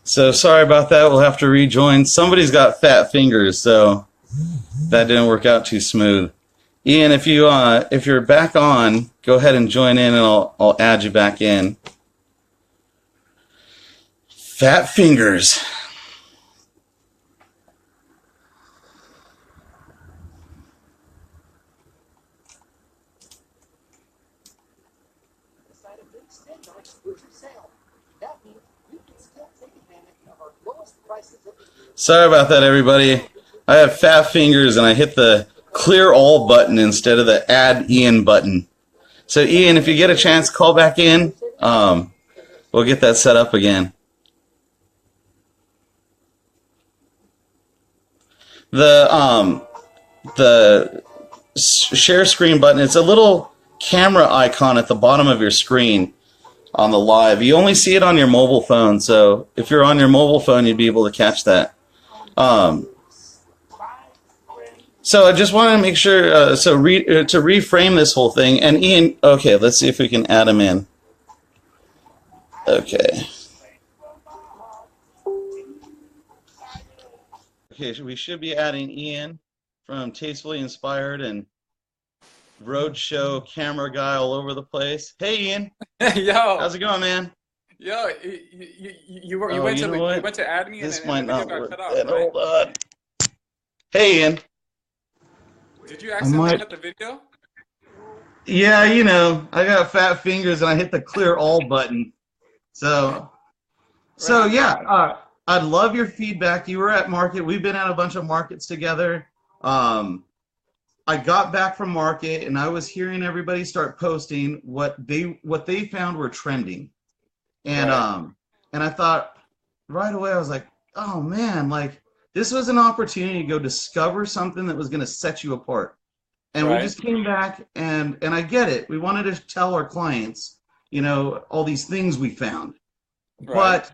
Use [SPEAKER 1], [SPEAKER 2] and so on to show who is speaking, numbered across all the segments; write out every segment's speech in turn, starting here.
[SPEAKER 1] So sorry about that. We'll have to rejoin. Somebody's got fat fingers, so that didn't work out too smooth. Ian, if you're back on, go ahead and join in, and I'll add you back in. Fat fingers. Sorry about that, everybody. I have fat fingers, and I hit the clear all button instead of the add Ian button. So Ian, if you get a chance, call back in. We'll get that set up again. The share screen button, it's a little camera icon at the bottom of your screen on the live. You only see it on your mobile phone, so if you're on your mobile phone, you'd be able to catch that. So I just want to make sure, to reframe this whole thing, and Ian, okay, let's see if we can add him in. Okay. Okay, we should be adding Ian from Tastefully Inspired and Roadshow camera guy all over the place. Hey, Ian.
[SPEAKER 2] Yo.
[SPEAKER 1] How's it going, man?
[SPEAKER 2] Yo, you went to add me,
[SPEAKER 1] this
[SPEAKER 2] and
[SPEAKER 1] might
[SPEAKER 2] the video
[SPEAKER 1] not
[SPEAKER 2] got
[SPEAKER 1] work.
[SPEAKER 2] cut off, right?
[SPEAKER 1] Hold on. Hey, Ian.
[SPEAKER 2] Did you accidentally cut the video?
[SPEAKER 1] Yeah, I got fat fingers and I hit the clear all button. So yeah, I'd love your feedback. You were at market. We've been at a bunch of markets together. I got back from market and I was hearing everybody start posting what they found were trending. And
[SPEAKER 2] Right.
[SPEAKER 1] and I thought right away, I was like, oh man, like this was an opportunity to go discover something that was going to set you apart. And we
[SPEAKER 2] Right.
[SPEAKER 1] just came back, and I get it. We wanted to tell our clients, all these things we found.
[SPEAKER 2] Right.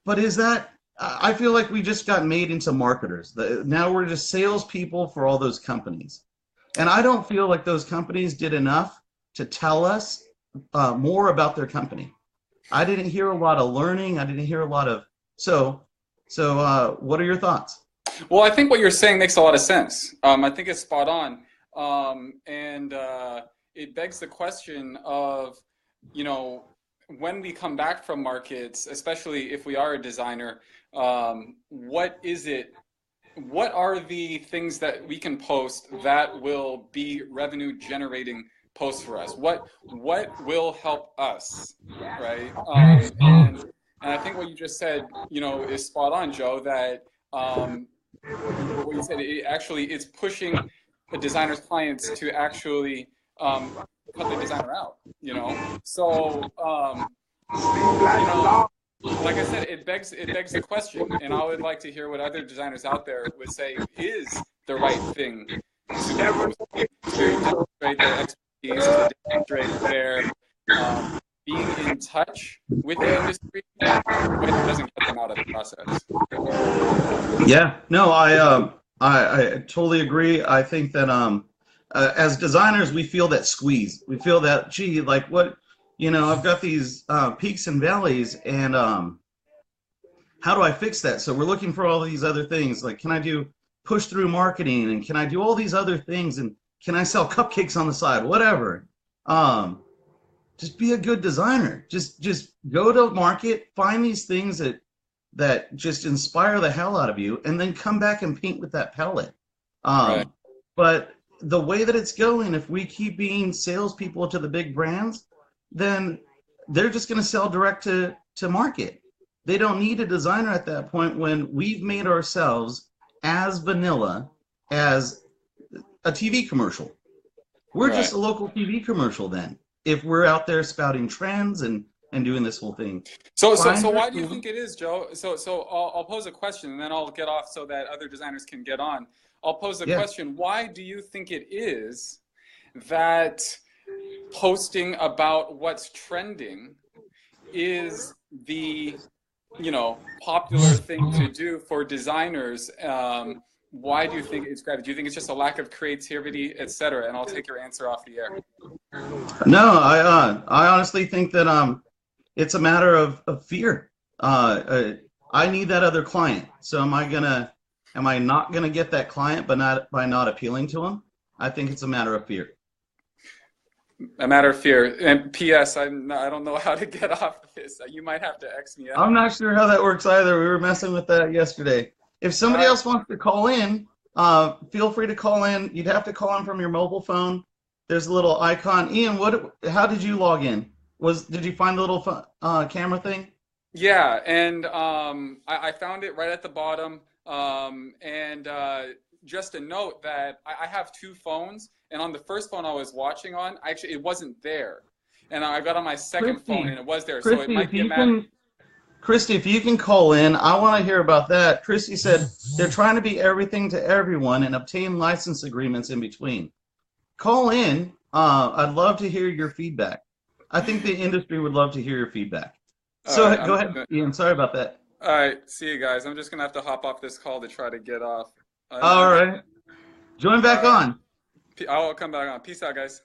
[SPEAKER 1] But is that, I feel like we just got made into marketers. Now we're just salespeople for all those companies. And I don't feel like those companies did enough to tell us more about their company. I didn't hear a lot of learning. I didn't hear a lot of, so what are your thoughts?
[SPEAKER 2] Well, I think what you're saying makes a lot of sense. I think it's spot on. And it begs the question of, when we come back from markets, especially if we are a designer, what are the things that we can post that will be revenue generating posts for us? What will help us, right? And I think what you just said, is spot on, Joe, that what you said, it's pushing the designer's clients to actually cut the designer out, So, like I said, it begs the question, and I would like to hear what other designers out there would say is the right thing to demonstrate their expertise, to demonstrate their being in touch with the industry, but it doesn't cut them out of the process.
[SPEAKER 1] Yeah, no, I totally agree. I think that as designers, we feel that squeeze. We feel that, gee, like what, I've got these peaks and valleys, and how do I fix that? So we're looking for all these other things. Like, can I do push through marketing, and can I do all these other things, and can I sell cupcakes on the side? Whatever. Just be a good designer. Just go to market, find these things that just inspire the hell out of you, and then come back and paint with that palette.
[SPEAKER 2] Right.
[SPEAKER 1] But the way that it's going, if we keep being salespeople to the big brands, then they're just going to sell direct to market. They don't need a designer at that point when we've made ourselves as vanilla as a TV commercial. We're
[SPEAKER 2] Right.
[SPEAKER 1] just a local TV commercial then, if we're out there spouting trends and doing this whole thing.
[SPEAKER 2] So why do you think it is, Joe? So I'll pose a question, and then I'll get off so that other designers can get on. I'll pose the question: why do you think it is that posting about what's trending is the popular thing to do for designers? Why do you think it's grabbed? Do you think it's just a lack of creativity, etc.? And I'll take your answer off the air.
[SPEAKER 1] No, I honestly think that it's a matter of fear. I need that other client. So am I not gonna get that client by not appealing to him? I think it's a matter of fear.
[SPEAKER 2] A matter of fear. And P.S. I don't know how to get off this. You might have to X me
[SPEAKER 1] I'm
[SPEAKER 2] out.
[SPEAKER 1] not sure how that works either. We were messing with that yesterday. If somebody
[SPEAKER 2] Uh,
[SPEAKER 1] else wants to call in, feel free to call in. You'd have to call in from your mobile phone. There's a little icon. Ian, how did you log in? Did you find the little camera thing?
[SPEAKER 2] Yeah, and I found it right at the bottom. And just a note that I have two phones, and on the first phone I was watching on, actually it wasn't there, and I got on my second phone and it was there. So it
[SPEAKER 1] Christy,
[SPEAKER 2] might
[SPEAKER 1] if
[SPEAKER 2] be a
[SPEAKER 1] you
[SPEAKER 2] matter.
[SPEAKER 1] can, Christy, if you can call in, I want to hear about that. Christy said they're trying to be everything to everyone and obtain license agreements in between. Call in. I'd love to hear your feedback. I think the industry would love to hear your feedback.
[SPEAKER 2] All right,
[SPEAKER 1] So go ahead, Ian. Sorry about that.
[SPEAKER 2] all right. See you guys. I'm just gonna have to hop off this call to try to get off.
[SPEAKER 1] All right. Join back
[SPEAKER 2] All right.
[SPEAKER 1] on.
[SPEAKER 2] I'll come back on. Peace out, guys.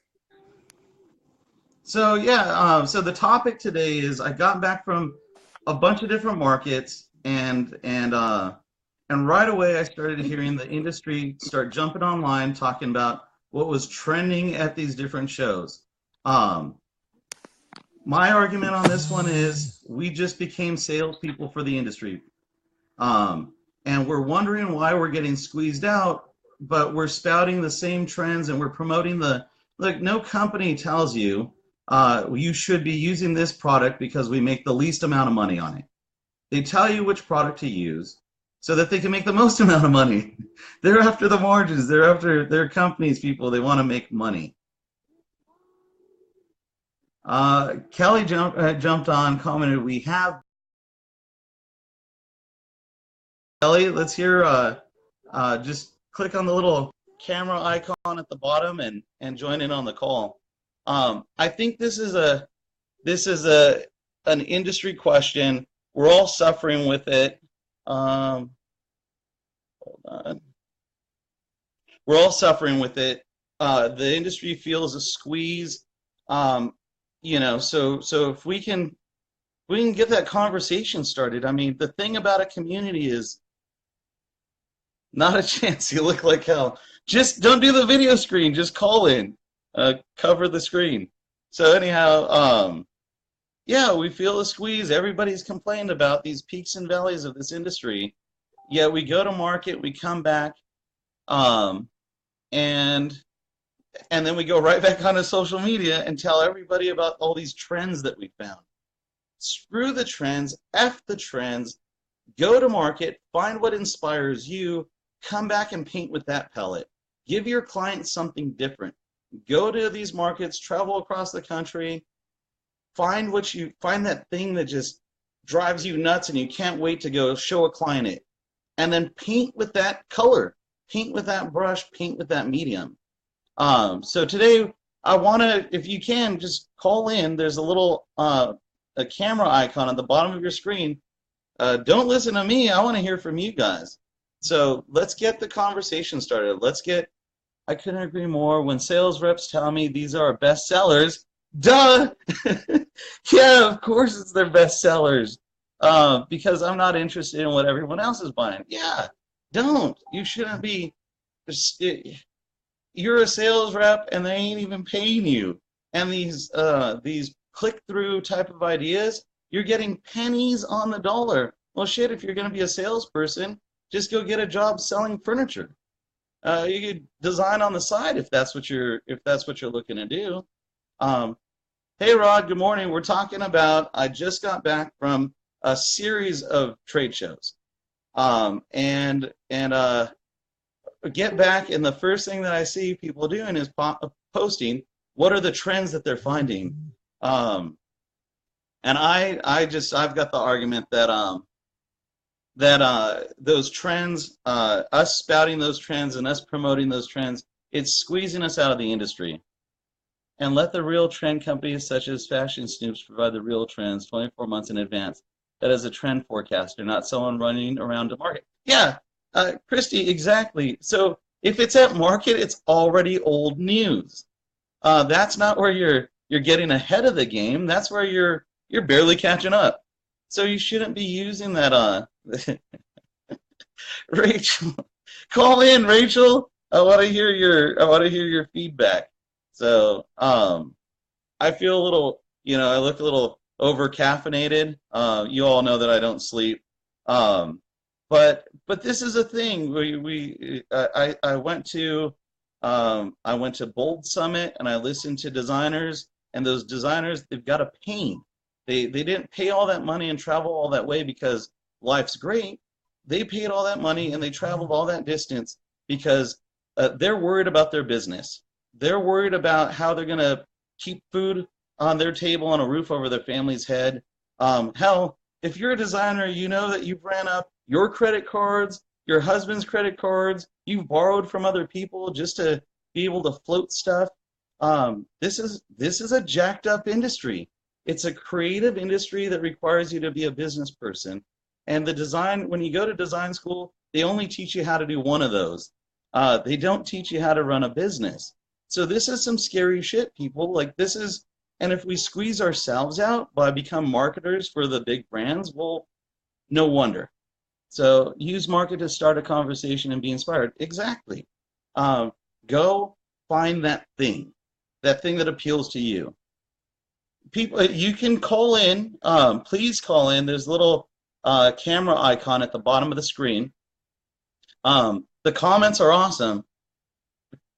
[SPEAKER 1] So yeah, so the topic today is I got back from a bunch of different markets and right away I started hearing the industry start jumping online talking about what was trending at these different shows. My argument on this one is we just became salespeople for the industry. And we're wondering why we're getting squeezed out, but we're spouting the same trends and we're promoting look, no company tells you you should be using this product because we make the least amount of money on it. They tell you which product to use so that they can make the most amount of money. They're after the margins. They're after their companies, people. They want to make money. Kelly jumped on, commented, we have. Kelly, let's hear, just click on the little camera icon at the bottom and join in on the call. I think this is an industry question. We're all suffering with it. Hold on. We're all suffering with it. The industry feels a squeeze. So if we can get that conversation started. I mean, the thing about a community is not a chance. You look like hell. Just don't do the video screen. Just call in. Cover the screen. So anyhow, yeah, we feel a squeeze. Everybody's complained about these peaks and valleys of this industry. Yeah, we go to market, we come back, and then we go right back onto social media and tell everybody about all these trends that we found. Screw the trends, F the trends, go to market, find what inspires you, come back and paint with that palette. Give your clients something different. Go to these markets, travel across the country, find that thing that just drives you nuts and you can't wait to go show a client it. And then paint with that color, paint with that brush, paint with that medium. So today, I want to, if you can, just call in. There's a little a camera icon at the bottom of your screen. Don't listen to me. I want to hear from you guys. So let's get the conversation started. I couldn't agree more. When sales reps tell me these are our best sellers, duh! Yeah, of course it's their best sellers. Because I'm not interested in what everyone else is buying. Yeah, don't. You shouldn't be. You're a sales rep and they ain't even paying you. And these click-through type of ideas, you're getting pennies on the dollar. Well, shit, if you're going to be a salesperson, just go get a job selling furniture. You could design on the side if that's what you're looking to do. Hey, Rod. Good morning. We're talking about. I just got back from a series of trade shows, and get back, and the first thing that I see people doing is posting what are the trends that they're finding. And I've got the argument that those trends, us spouting those trends and us promoting those trends, it's squeezing us out of the industry. And let the real trend companies such as Fashion Snoops provide the real trends 24 months in advance. That is a trend forecaster, not someone running around to market. Yeah, Christy, exactly. So if it's at market, it's already old news. That's not where you're getting ahead of the game. That's where you're You're barely catching up. So you shouldn't be using that Rachel. Call in, Rachel. I want to hear your feedback. So, I feel a little, I look a little over caffeinated. You all know that I don't sleep. Um, but this is a thing. I went to Bold Summit and I listened to designers, and those designers, they've got a pain. They didn't pay all that money and travel all that way because life's great. They paid all that money and they traveled all that distance because they're worried about their business. They're worried about how they're going to keep food on their table and a roof over their family's head. Hell, if you're a designer, you know that you've ran up your credit cards, your husband's credit cards, you've borrowed from other people just to be able to float stuff. This is a jacked up industry. It's a creative industry that requires you to be a business person. And when you go to design school, they only teach you how to do one of those. They don't teach you how to run a business. So this is some scary shit, people. And if we squeeze ourselves out by become marketers for the big brands, well, no wonder. So use market to start a conversation and be inspired. Exactly. Go find that thing that appeals to you. People, you can call in. Please call in. There's a little camera icon at the bottom of the screen. The comments are awesome.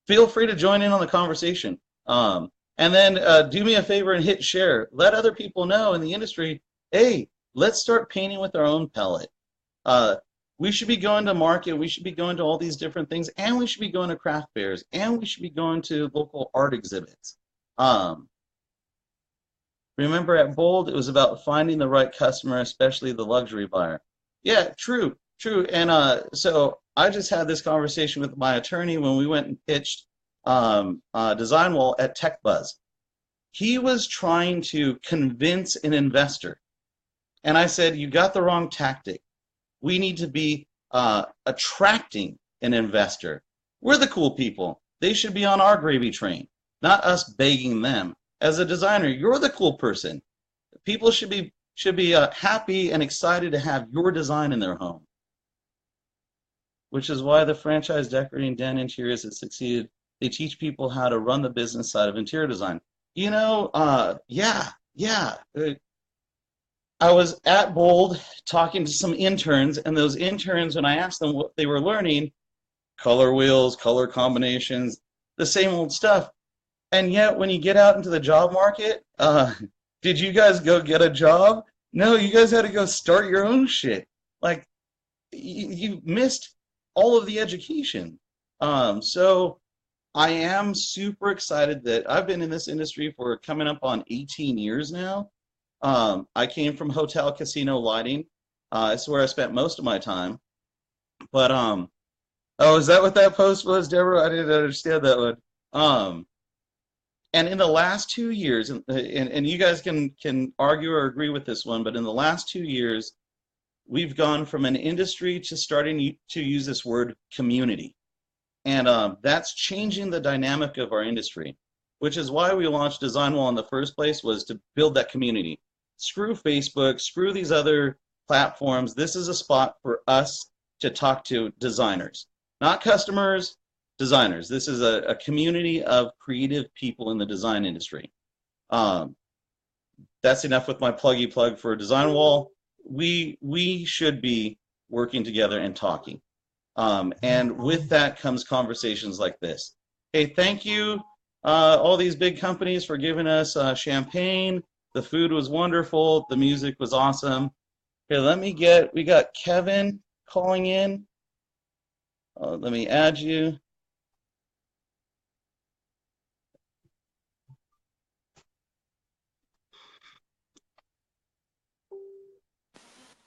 [SPEAKER 1] Feel free to join in on the conversation. And then do me a favor and hit share. Let other people know in the industry, hey, let's start painting with our own palette. We should be going to market. We should be going to all these different things. And we should be going to craft fairs. And we should be going to local art exhibits. Remember at Bold, it was about finding the right customer, especially the luxury buyer. Yeah, true. And so I just had this conversation with my attorney when we went and pitched Dezignwall at Tech Buzz. He was trying to convince an investor. And I said, you got the wrong tactic. We need to be attracting an investor. We're the cool people. They should be on our gravy train, not us begging them. As a designer, you're the cool person. People should be happy and excited to have your design in their home. Which is why the franchise decorating den interiors has succeeded. They teach people how to run the business side of interior design. Yeah. I was at Bold talking to some interns, and those interns, when I asked them what they were learning, color wheels, color combinations, the same old stuff. And yet, when you get out into the job market, did you guys go get a job? No, you guys had to go start your own shit. Like, you missed all of the education. So I am super excited that I've been in this industry for coming up on 18 years now. I came from hotel casino lighting. It's where I spent most of my time. But, oh, is that what that post was, Deborah? I didn't understand that one. And in the last 2 years, and you guys can argue or agree with this one, but in the last 2 years, we've gone from an industry to starting to use this word community. And that's changing the dynamic of our industry, which is why we launched Dezignwall in the first place, was to build that community. Screw Facebook, screw these other platforms. This is a spot for us to talk to designers, not customers, designers. This is a community of creative people in the design industry. That's enough with my pluggy plug for Dezignwall. We should be working together and talking. And with that comes conversations like this. Hey, thank you, all these big companies, for giving us champagne. The food was wonderful. The music was awesome. Okay, we got Kevin calling in. Let me add you.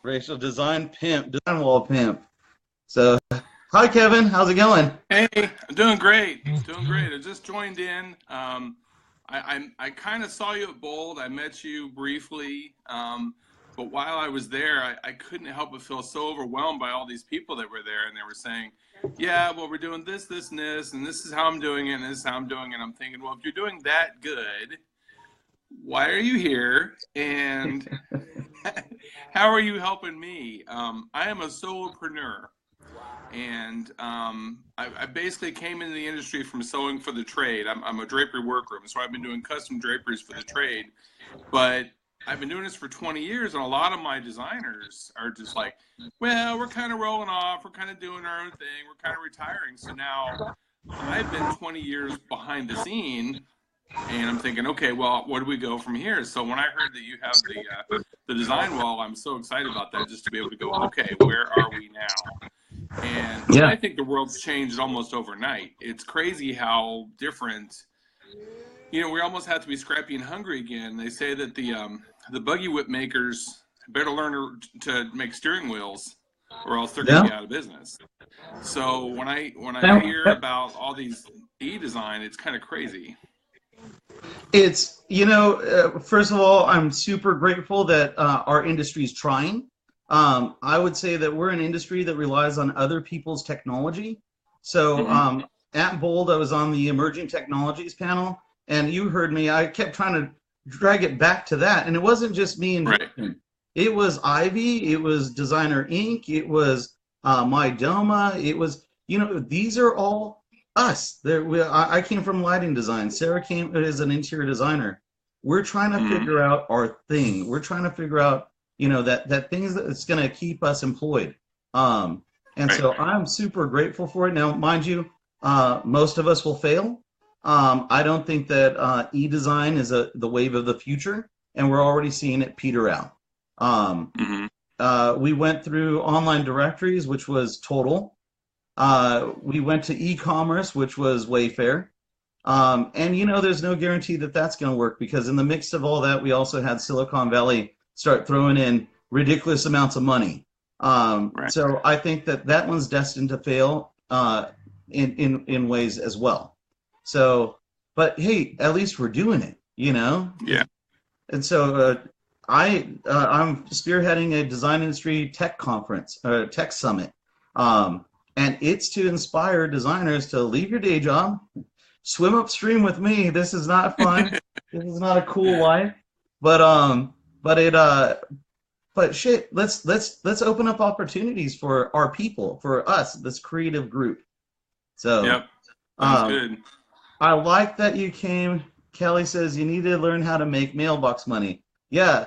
[SPEAKER 1] Racial design pimp, Dezignwall pimp. So, hi Kevin, how's it going?
[SPEAKER 3] Hey, I'm doing great. Doing great. I just joined in. I kind of saw you at Bold. I met you briefly, but while I was there, I couldn't help but feel so overwhelmed by all these people that were there, and they were saying, "Yeah, well, we're doing this, this, and this is how I'm doing it, and this is how I'm doing it." And I'm thinking, well, if you're doing that good, why are you here? And how are you helping me? I am a solopreneur. And I basically came into the industry from sewing for the trade. I'm a drapery workroom, so I've been doing custom draperies for the trade. But I've been doing this for 20 years, and a lot of my designers are just like, well, we're kind of rolling off. We're kind of doing our own thing. We're kind of retiring. So now I've been 20 years behind the scene, and I'm thinking, okay, well, where do we go from here? So when I heard that you have the Dezignwall, I'm so excited about that, just to be able to go, okay, where are we now? And
[SPEAKER 1] Yeah.
[SPEAKER 3] I think the world's changed almost overnight. It's crazy how different. We almost have to be scrappy and hungry again. They say that the buggy whip makers better learn to make steering wheels, or else they're going to be out of business. So when I hear about all these e-design, it's kind of crazy.
[SPEAKER 1] It's, first of all, I'm super grateful that our industry is trying. I would say that we're an industry that relies on other people's technology. So at Bold, I was on the emerging technologies panel, and you heard me. I kept trying to drag it back to that, and it wasn't just me and him. It was Ivy, it was Designer Inc., it was MyDoma, it was, these are all us. I came from lighting design. Sarah came as an interior designer. We're trying to figure out our thing. We're trying to figure out, that thing that's going to keep us employed. So I'm super grateful for it. Now, mind you, most of us will fail. I don't think that e-design is the wave of the future, and we're already seeing it peter out. We went through online directories, which was Total. We went to e-commerce, which was Wayfair. And there's no guarantee that that's going to work, because in the mix of all that, we also had Silicon Valley start throwing in ridiculous amounts of money. So I think that one's destined to fail in ways as well. So, but hey, at least we're doing it, Yeah. And so I'm spearheading a design industry tech conference, tech summit. And it's to inspire designers to leave your day job, swim upstream with me. This is not fun. This is not a cool life. But shit, let's open up opportunities for our people, for us, this creative group. So
[SPEAKER 3] yep, sounds good.
[SPEAKER 1] I like that you came. Kelly says you need to learn how to make mailbox money. Yeah.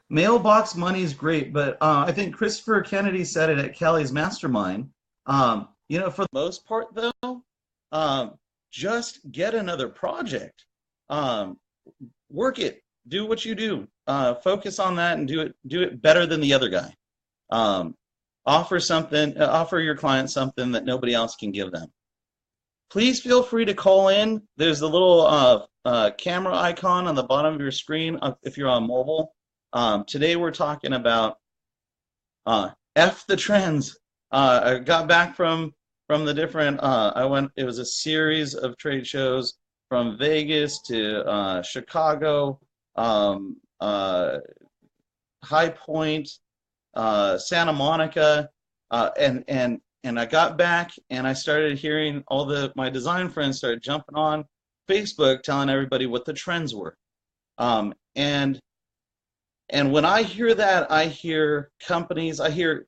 [SPEAKER 1] Mailbox money is great, but I think Christopher Kennedy said it at Kelly's mastermind. For the most part, though, just get another project. Work it. Do what you do. Focus on that and do it better than the other guy. Offer your client something that nobody else can give them. Please feel free to call in. There's a little camera icon on the bottom of your screen if you're on mobile. Today we're talking about F the trends. I got back from the different, it was a series of trade shows from Vegas to Chicago, High Point, Santa Monica, and I got back and I started hearing my design friends started jumping on Facebook telling everybody what the trends were. And when I hear that, I hear companies, I hear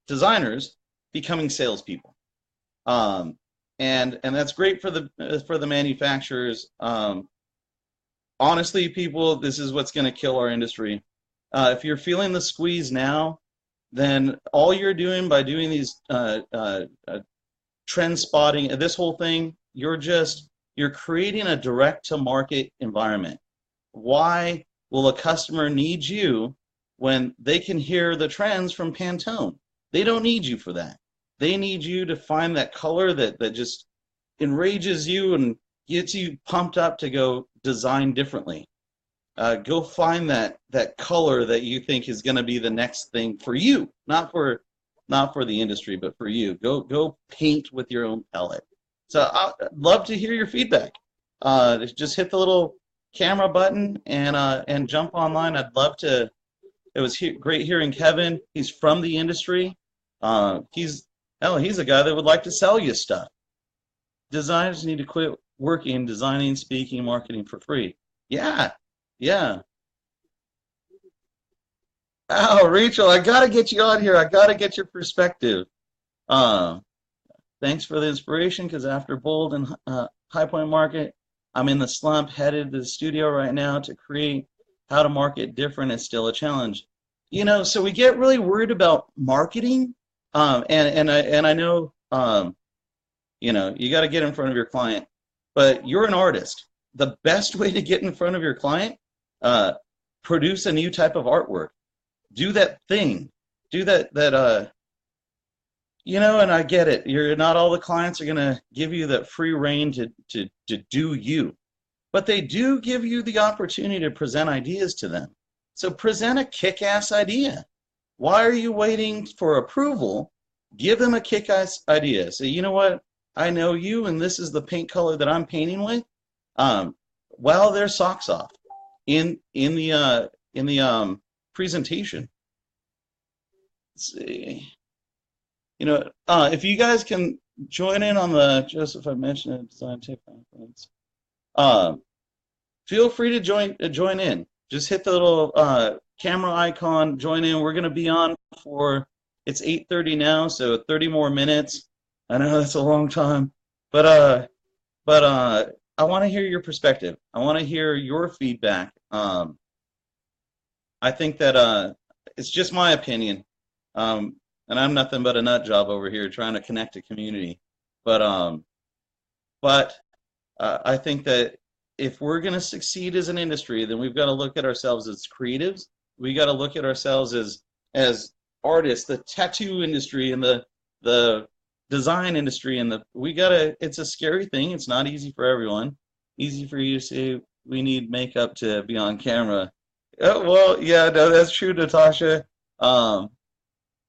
[SPEAKER 1] designers becoming salespeople, and that's great for the manufacturers. Honestly, people, this is what's going to kill our industry. If you're feeling the squeeze now, then all you're doing by doing these trend spotting, this whole thing, you're creating a direct-to-market environment. Why will a customer need you when they can hear the trends from Pantone? They don't need you for that. They need you to find that color that just enrages you and gets you pumped up to go design differently. Go find that color that you think is going to be the next thing for you, not for the industry, but for you. Go paint with your own palette. So I'd love to hear your feedback. Just hit the little camera button and jump online. I'd love to. It was great hearing Kevin. He's from the industry. He's a guy that would like to sell you stuff. Designers need to quit working, designing, speaking, marketing for free. Yeah, yeah. Oh, Rachel, I gotta get you on here. I gotta get your perspective. Um, Thanks for the inspiration, because after Bold and High Point Market, I'm in the slump, headed to the studio right now to create. How to market different is still a challenge. So we get really worried about marketing, and I know, you got to get in front of your client, but you're an artist. The best way to get in front of your client, uh, produce a new type of artwork. Do that thing. Do that. And I get it. You're not all the clients are gonna give you that free reign to do you, but they do give you the opportunity to present ideas to them. So present a kick-ass idea. Why are you waiting for approval? Give them a kick-ass idea. Say, you know what? I know you, and this is the paint color that I'm painting with. While their socks off in the presentation. Let's see. If you guys can join in on the Joseph, I mentioned it, design tip conference. Feel free to join in. Just hit the little camera icon, join in. We're gonna be on for, it's 8:30 now, so 30 more minutes. I know that's a long time, but I want to hear your perspective. I want to hear your feedback. I think that it's just my opinion. And I'm nothing but a nut job over here trying to connect a community. But I think that if we're going to succeed as an industry, then we've got to look at ourselves as creatives. We got to look at ourselves as artists, the tattoo industry and the design industry, and it's a scary thing. It's not easy for everyone. Easy for you to say we need makeup to be on camera. Well, yeah, no, that's true, Natasha.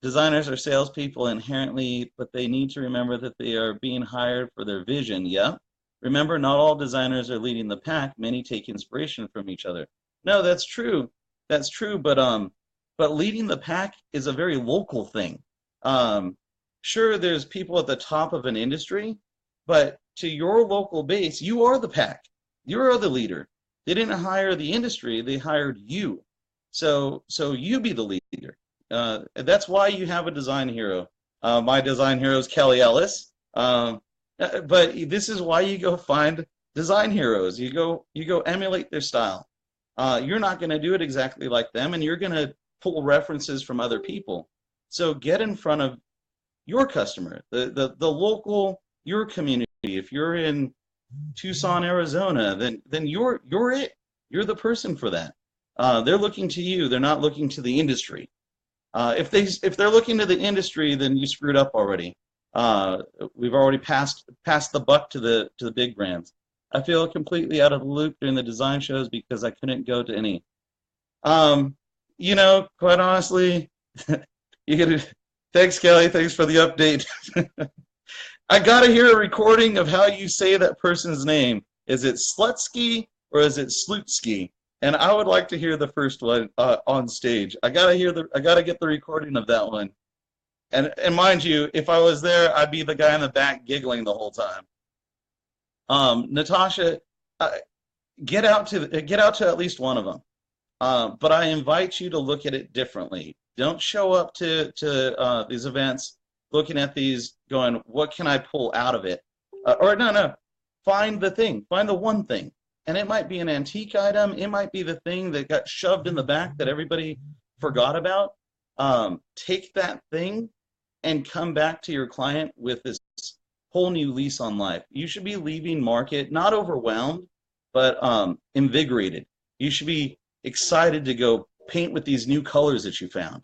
[SPEAKER 1] Designers are salespeople inherently, but they need to remember that they are being hired for their vision. Yeah. Remember, not all designers are leading the pack. Many take inspiration from each other. No, that's true. That's true. But leading the pack is a very local thing. Sure, there's people at the top of an industry, but to your local base, you are the pack. You are the leader. They didn't hire the industry; they hired you. So you be the leader. That's why you have a design hero. My design hero is Kelly Ellis. But this is why you go find design heroes. You go emulate their style. You're not going to do it exactly like them, and you're going to pull references from other people. So get in front of your customer, the local, your community. If you're in Tucson, Arizona, then you're it. You're the person for that. They're looking to you. They're not looking to the industry. If they're looking to the industry, then you screwed up already. We've already passed the buck to the big brands. I feel completely out of the loop during the design shows because I couldn't go to any. Quite honestly, thanks, Kelly. Thanks for the update. I gotta hear a recording of how you say that person's name. Is it Slutsky or is it Slutsky? And I would like to hear the first one on stage. I gotta get the recording of that one. And mind you, if I was there, I'd be the guy in the back giggling the whole time. Natasha, get out to at least one of them. But I invite you to look at it differently. Don't show up to these events looking at these going, what can I pull out of it? No. Find the thing. Find the one thing. And it might be an antique item. It might be the thing that got shoved in the back that everybody forgot about. Take that thing and come back to your client with this whole new lease on life. You should be leaving market not overwhelmed, but invigorated. You should be excited to go paint with these new colors that you found.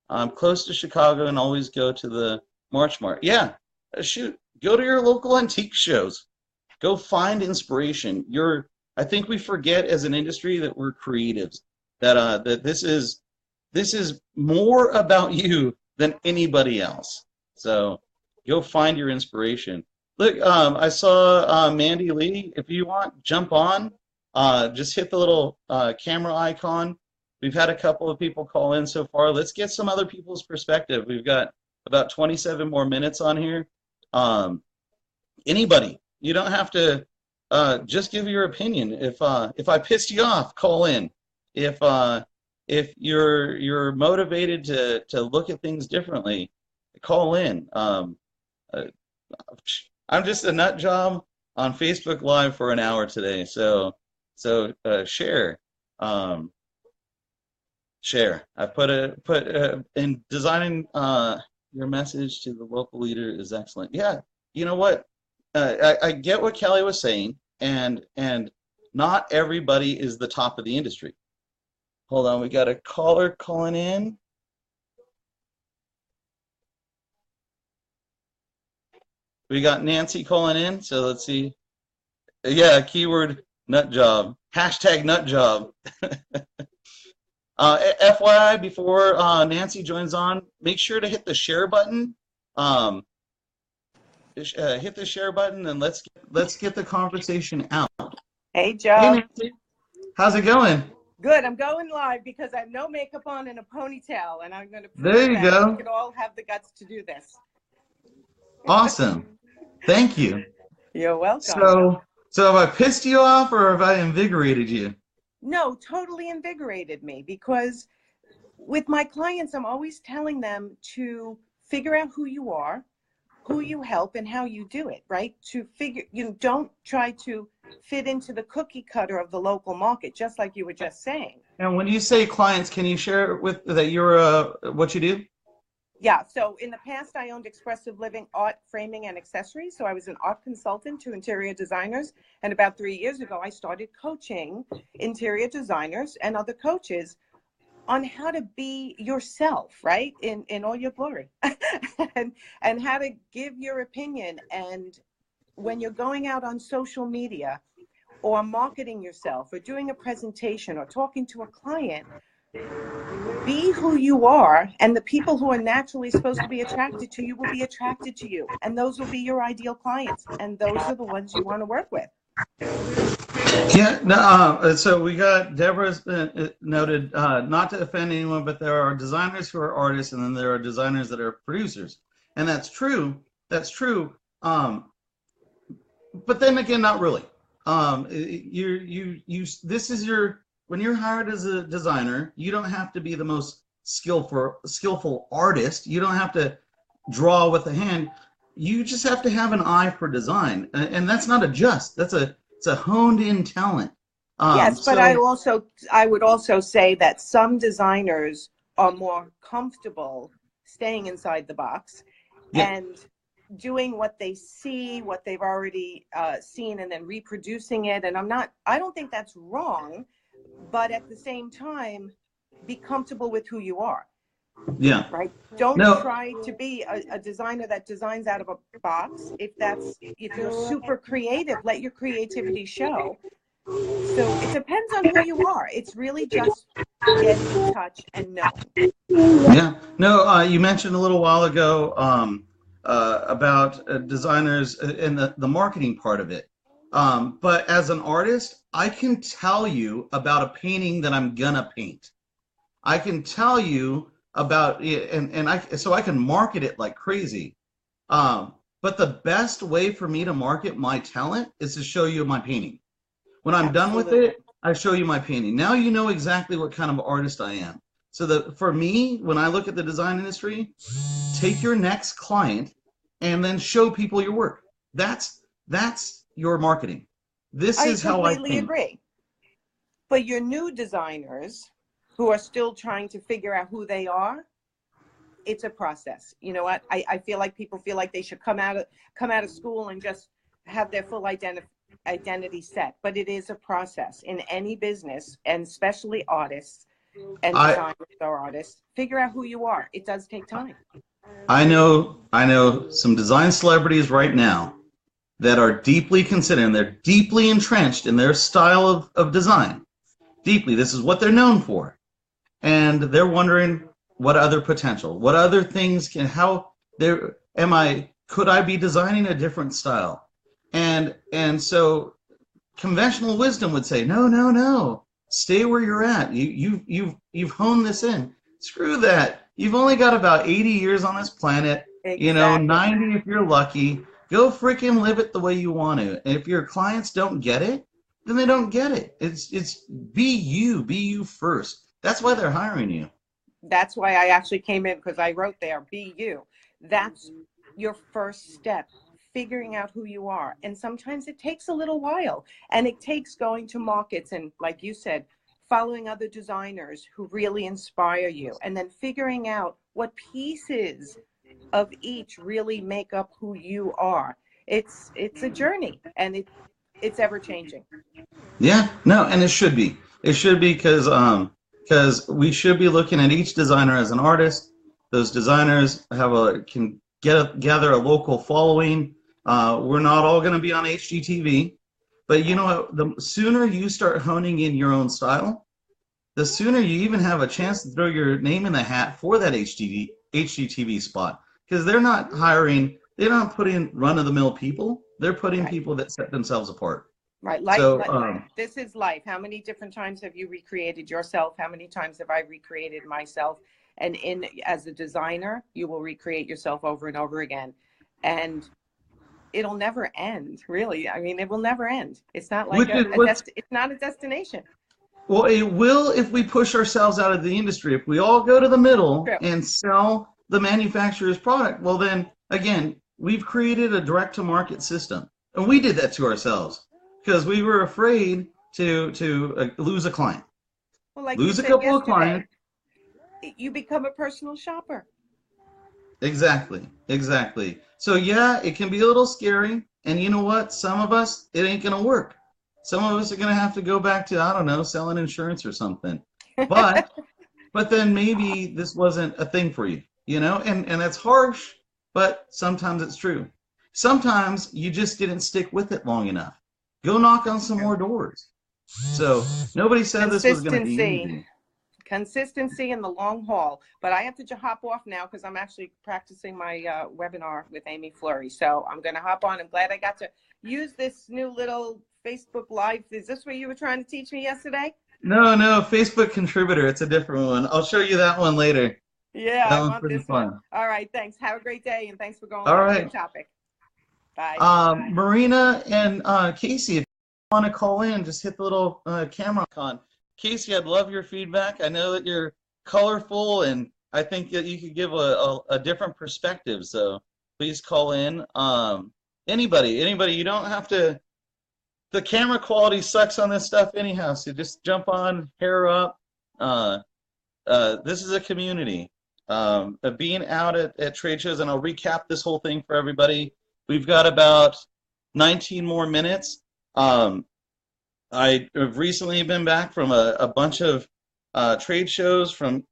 [SPEAKER 1] I'm close to Chicago and always go to the March Mart. Yeah, shoot, go to your local antique shows. Go find inspiration. I think we forget as an industry that we're creatives. That this is more about you than anybody else. So go find your inspiration. Look, I saw Mandy Lee. If you want, jump on. Just hit the little camera icon. We've had a couple of people call in so far. Let's get some other people's perspective. We've got about 27 more minutes on here. Anybody. You don't have to just give your opinion. If I pissed you off, call in. If you're motivated to look at things differently, call in. I'm just a nut job on Facebook Live for an hour today, so share. Share. I put in designing your message to the local leader is excellent. Yeah, you know what? I get what Kelly was saying, and not everybody is the top of the industry. Hold on, we got a caller calling in. We got Nancy calling in, so let's see. Yeah, keyword nut job. Hashtag nut job. FYI, before Nancy joins on, make sure to hit the share button. Hit the share button and let's get the conversation out.
[SPEAKER 4] Hey, Joe.
[SPEAKER 1] Hey, Nancy. How's it going?
[SPEAKER 4] Good. I'm going live because I have no makeup on and a ponytail, and I'm going to prove
[SPEAKER 1] there you
[SPEAKER 4] that
[SPEAKER 1] go.
[SPEAKER 4] we could all have the guts to do this.
[SPEAKER 1] Awesome. Thank you.
[SPEAKER 4] You're welcome.
[SPEAKER 1] So have I pissed you off or have I invigorated you?
[SPEAKER 4] No, totally invigorated me, because with my clients, I'm always telling them to figure out who you are, who you help, and how you do it, right? To figure, don't try to fit into the cookie cutter of the local market, just like you were just saying.
[SPEAKER 1] And when you say clients, can you share with that you're what you do?
[SPEAKER 4] Yeah, so in the past, I owned Expressive Living Art, Framing, and Accessories. So I was an art consultant to interior designers. And about 3 years ago, I started coaching interior designers and other coaches on how to be yourself, right, in all your glory, and how to give your opinion. And when you're going out on social media or marketing yourself or doing a presentation or talking to a client, be who you are, and the people who are naturally supposed to be attracted to you will be attracted to you, and those will be your ideal clients, and those are the ones you want to work with.
[SPEAKER 1] Yeah, no, so we got Deborah's noted, not to offend anyone, but there are designers who are artists, and then there are designers that are producers, and that's true. That's true. But then again, not really. This is your. When you're hired as a designer, you don't have to be the most skillful artist. You don't have to draw with the hand. You just have to have an eye for design, and that's not it's a honed-in talent.
[SPEAKER 4] Yes, but I would also say that some designers are more comfortable staying inside the box, yeah, and doing what they see, what they've already seen, and then reproducing it. And I don't think that's wrong. But at the same time, be comfortable with who you are.
[SPEAKER 1] Yeah.
[SPEAKER 4] Right. Don't try to be a designer that designs out of a box. If you're super creative, let your creativity show. So it depends on who you are. It's really just getting in touch and knowing.
[SPEAKER 1] Yeah. No, you mentioned a little while ago about designers and the marketing part of it. But as an artist, I can tell you about a painting that I'm gonna paint. I can tell you about it, so I can market it like crazy. But the best way for me to market my talent is to show you my painting. When I'm done with it, I show you my painting. Now you know exactly what kind of artist I am. So for me, when I look at the design industry, take your next client and then show people your work. That's your marketing. This is how I
[SPEAKER 4] completely agree. But your new designers who are still trying to figure out who they are, it's a process. You know what? I feel like people feel like they should come out of school and just have their full identity set. But it is a process in any business, and especially artists and designers or artists. Figure out who you are. It does take time.
[SPEAKER 1] I know some design celebrities right now that are deeply considered, and they're deeply entrenched in their style of design. Deeply, this is what they're known for. And they're wondering what other potential, what other things could I be designing a different style? And so conventional wisdom would say, no, stay where you're at. You've honed this in. Screw that. You've only got about 80 years on this planet,
[SPEAKER 4] Exactly.
[SPEAKER 1] 90 if you're lucky. Go freaking live it the way you want to. And if your clients don't get it, then they don't get it. It's be you first. That's why they're hiring you.
[SPEAKER 4] That's why I actually came in, because I wrote there, be you. That's your first step, figuring out who you are. And sometimes it takes a little while, and it takes going to markets and, like you said, following other designers who really inspire you, and then figuring out what pieces of each really make up who you are. It's a journey, and it's ever changing.
[SPEAKER 1] Yeah, no, and it should be. It should be because we should be looking at each designer as an artist. Those designers can gather a local following. We're not all going to be on HGTV, but you know what? The sooner you start honing in your own style, the sooner you even have a chance to throw your name in the hat for that HGTV spot. Because they're not putting run-of-the-mill people. They're putting people that set themselves apart.
[SPEAKER 4] Right. This is life. How many different times have you recreated yourself? How many times have I recreated myself? And as a designer, you will recreate yourself over and over again. And it'll never end, really. I mean, it will never end. It's not like it's not a destination.
[SPEAKER 1] Well, it will if we push ourselves out of the industry. If we all go to the middle and sell the manufacturer's product, well then, again, we've created a direct-to-market system. And we did that to ourselves because we were afraid to lose a client.
[SPEAKER 4] Well, like
[SPEAKER 1] lose a couple of clients.
[SPEAKER 4] You become a personal shopper.
[SPEAKER 1] Exactly. So yeah, it can be a little scary. And you know what? Some of us, it ain't going to work. Some of us are going to have to go back to, I don't know, selling insurance or something. But then maybe this wasn't a thing for you, you know? And that's harsh, but sometimes it's true. Sometimes you just didn't stick with it long enough. Go knock on some more doors. So nobody said this was going to be easy.
[SPEAKER 4] Consistency in the long haul. But I have to hop off now because I'm actually practicing my webinar with Amy Fleury. So I'm going to hop on. I'm glad I got to use this new little Facebook Live. Is this what you were trying to teach me yesterday?
[SPEAKER 1] No, Facebook contributor. It's a different one. I'll show you that one later.
[SPEAKER 4] Yeah,
[SPEAKER 1] that
[SPEAKER 4] I
[SPEAKER 1] one's
[SPEAKER 4] want
[SPEAKER 1] pretty
[SPEAKER 4] this
[SPEAKER 1] fun.
[SPEAKER 4] one. All right, thanks. Have a great day, and thanks for going
[SPEAKER 1] All
[SPEAKER 4] on
[SPEAKER 1] right.
[SPEAKER 4] the topic. Bye.
[SPEAKER 1] Marina and Casey, if you want to call in, just hit the little camera icon. Casey, I'd love your feedback. I know that you're colorful, and I think that you could give a different perspective. So please call in. Anybody, you don't have to. The camera quality sucks on this stuff anyhow, so just jump on, hair up. This is a community. Being out at trade shows, and I'll recap this whole thing for everybody. We've got about 19 more minutes. I have recently been back from a bunch of trade shows from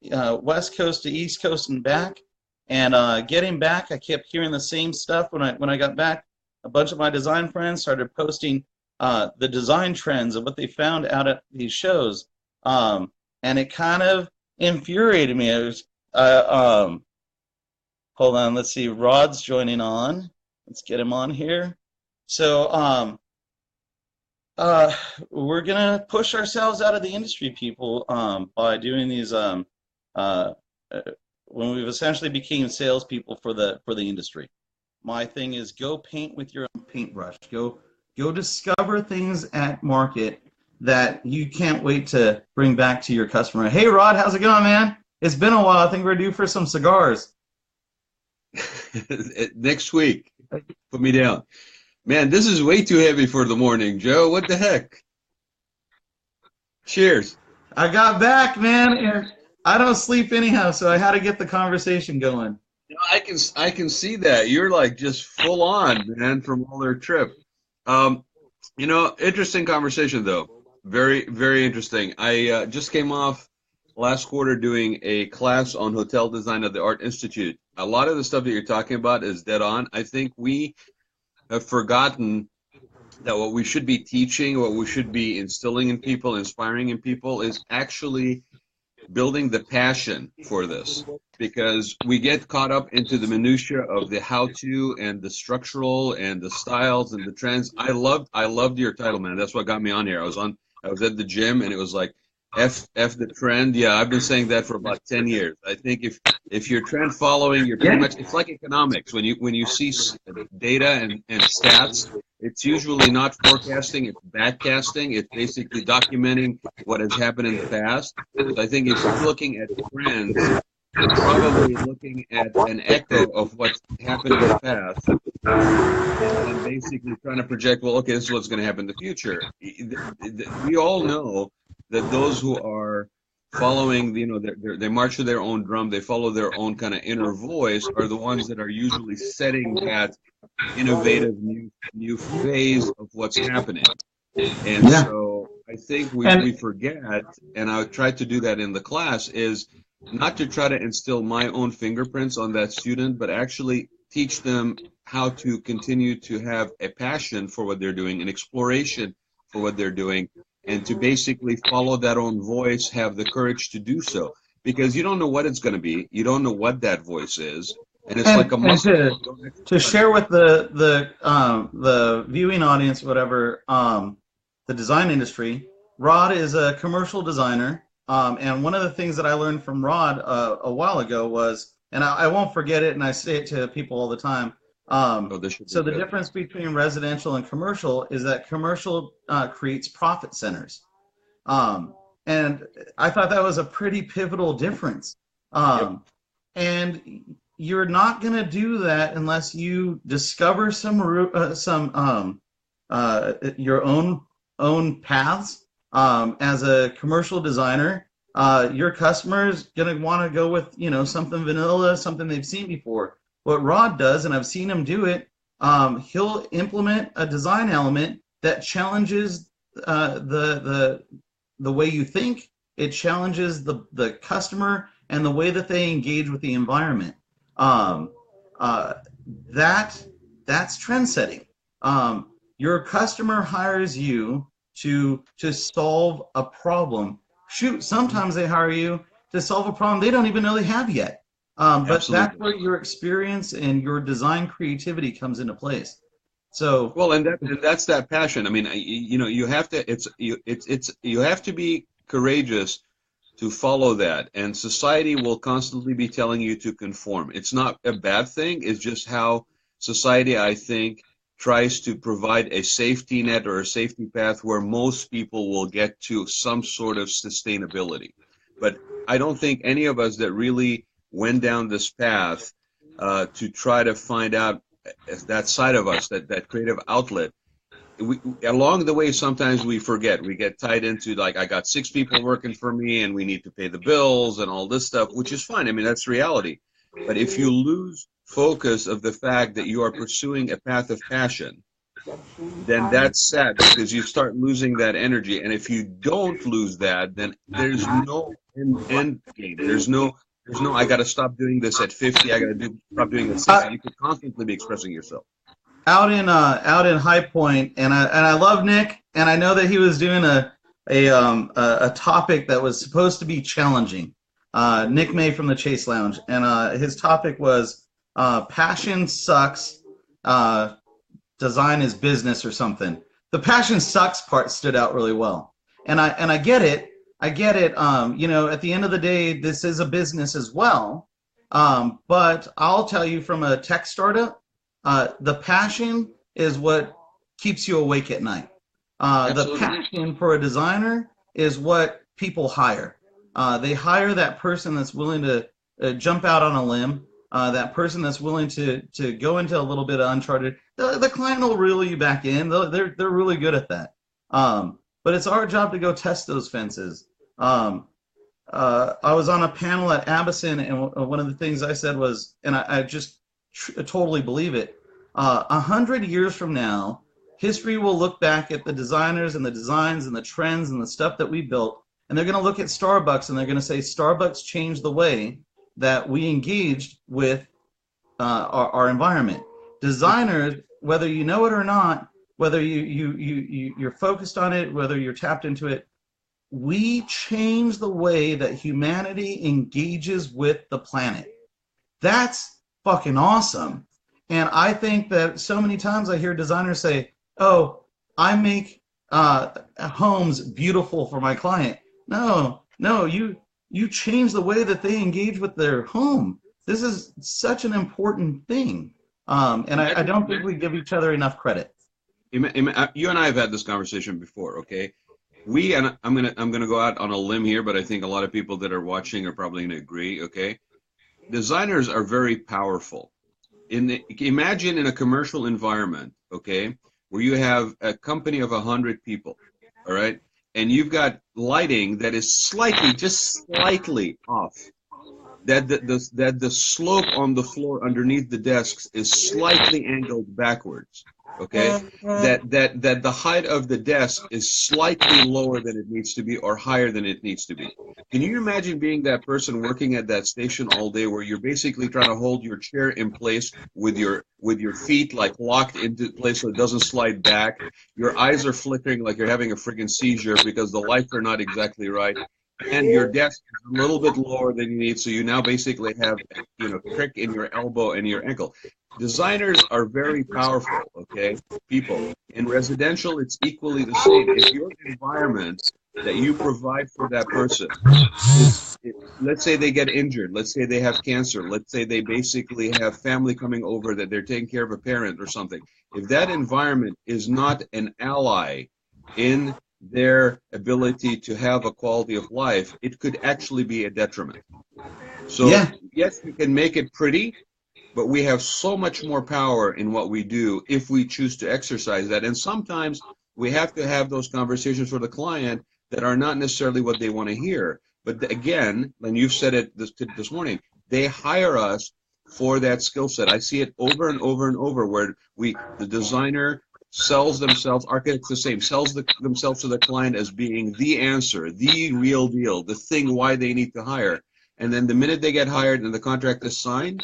[SPEAKER 1] West Coast to East Coast and back. And getting back, I kept hearing the same stuff when I got back. A bunch of my design friends started posting the design trends of what they found out at these shows. And it kind of infuriated me. It was, hold on, let's see, Rod's joining on. Let's get him on here. So we're going to push ourselves out of the industry, people, by doing these, when we've essentially became salespeople for the industry. My thing is go paint with your own paintbrush. Go discover things at market that you can't wait to bring back to your customer. Hey, Rod, how's it going, man? It's been a while. I think we're due for some cigars.
[SPEAKER 5] Next week. Put me down. Man, this is way too heavy for the morning, Joe. What the heck? Cheers.
[SPEAKER 1] I got back, man, and I don't sleep anyhow, so I had to get the conversation going.
[SPEAKER 5] I can see that. You're like just full on, man, from all their trip. Interesting conversation though. Very, very interesting. I just came off last quarter doing a class on hotel design at the Art Institute. A lot of the stuff that you're talking about is dead on. I think we have forgotten that what we should be teaching, what we should be instilling in people, inspiring in people, is actually building the passion for this, because we get caught up into the minutia of the how-to and the structural and the styles and the trends. I loved your title, man. That's what got me on here. I was at the gym and it was like, F the trend. Yeah, I've been saying that for about 10 years. I think if you're trend following, you're pretty much, it's like economics. When you see data and stats, it's usually not forecasting, it's backcasting. It's basically documenting what has happened in the past. So I think if you're looking at trends, you're probably looking at an echo of what's happened in the past and basically trying to project, well, okay, this is what's going to happen in the future. We all know that those who are following, they march to their own drum, they follow their own kind of inner voice, are the ones that are usually setting that innovative new phase of what's happening. And so I think we forget, and I try to do that in the class, is not to try to instill my own fingerprints on that student, but actually teach them how to continue to have a passion for what they're doing, an exploration for what they're doing, and to basically follow that own voice, have the courage to do so. Because you don't know what it's going to be. You don't know what that voice is. And it's like a muscle.
[SPEAKER 1] To share with the viewing audience, whatever, the design industry, Rod is a commercial designer. And one of the things that I learned from Rod a while ago was, and I won't forget it, and I say it to people all the time, so the difference between residential and commercial is that commercial creates profit centers. And I thought that was a pretty pivotal difference. And you're not going to do that unless you discover your own paths. As a commercial designer, your customer is going to want to go with, something vanilla, something they've seen before. What Rod does, and I've seen him do it, he'll implement a design element that challenges the way you think. It challenges the customer and the way that they engage with the environment. That's trend setting. Your customer hires you to solve a problem. Shoot, sometimes they hire you to solve a problem they don't even know they have yet. But that's where your experience and your design creativity comes into place. So
[SPEAKER 5] well, and that's that passion. I mean, you have to you have to be courageous to follow that, and society will constantly be telling you to conform. It's not a bad thing. It's just how society, I think, tries to provide a safety net or a safety path where most people will get to some sort of sustainability. But I don't think any of us that really went down this path to try to find out that side of us, that creative outlet, along the way, sometimes we forget. We get tied into, like, I got 6 people working for me and we need to pay the bills and all this stuff, which is fine. I mean, that's reality. But if you lose focus of the fact that you are pursuing a path of passion, then that's sad, because you start losing that energy. And if you don't lose that, then there's no end game. There's no I got to stop doing this at 50. I got to stop doing this at 60. You could constantly be expressing yourself.
[SPEAKER 1] Out in High Point, and I love Nick, and I know that he was doing a topic that was supposed to be challenging. Nick May from the Chase Lounge, and his topic was passion sucks, design is business, or something. The passion sucks part stood out really well, and I get it. At the end of the day, this is a business as well. But I'll tell you, from a tech startup, the passion is what keeps you awake at night. The passion for a designer is what people hire. They hire that person that's willing to jump out on a limb, that person that's willing to go into a little bit of uncharted. The client will reel you back in. They're really good at that. But it's our job to go test those fences. I was on a panel at Abison, and one of the things I said was, and I just totally believe it, 100 years from now, history will look back at the designers and the designs and the trends and the stuff that we built, and they're going to look at Starbucks and they're going to say Starbucks changed the way that we engaged with our environment. Designers, whether you know it or not, whether you're focused on it, whether you're tapped into it, we change the way that humanity engages with the planet. That's fucking awesome. And I think that so many times I hear designers say, oh, I make homes beautiful for my client. No, you change the way that they engage with their home. This is such an important thing. And I don't think we give each other enough credit.
[SPEAKER 5] You and I have had this conversation before, okay? And I'm gonna go out on a limb here, but I think a lot of people that are watching are probably gonna agree, okay? Designers are very powerful. Imagine in a commercial environment, okay, where you have a company of 100 people, all right, and you've got lighting that is just slightly off. That the slope on the floor underneath the desks is slightly angled backwards. Okay, that the height of the desk is slightly lower than it needs to be or higher than it needs to be. Can you imagine being that person working at that station all day where you're basically trying to hold your chair in place with your feet like locked into place so it doesn't slide back? Your eyes are flickering like you're having a friggin' seizure because the lights are not exactly right. And your desk is a little bit lower than you need, so you now basically have, crick in your elbow and your ankle. Designers are very powerful, okay, people. In residential, it's equally the same. If your environment that you provide for that person let's say they get injured, let's say they have cancer, let's say they basically have family coming over that they're taking care of a parent or something. If that environment is not an ally in their ability to have a quality of life, it could actually be a detriment. So yes, you can make it pretty, but we have so much more power in what we do if we choose to exercise that. And sometimes we have to have those conversations for the client that are not necessarily what they want to hear. But again, and you've said it this morning, they hire us for that skill set. I see it over and over and over where the designer sells themselves, architects the same, sells themselves to the client as being the answer, the real deal, the thing why they need to hire. And then the minute they get hired and the contract is signed,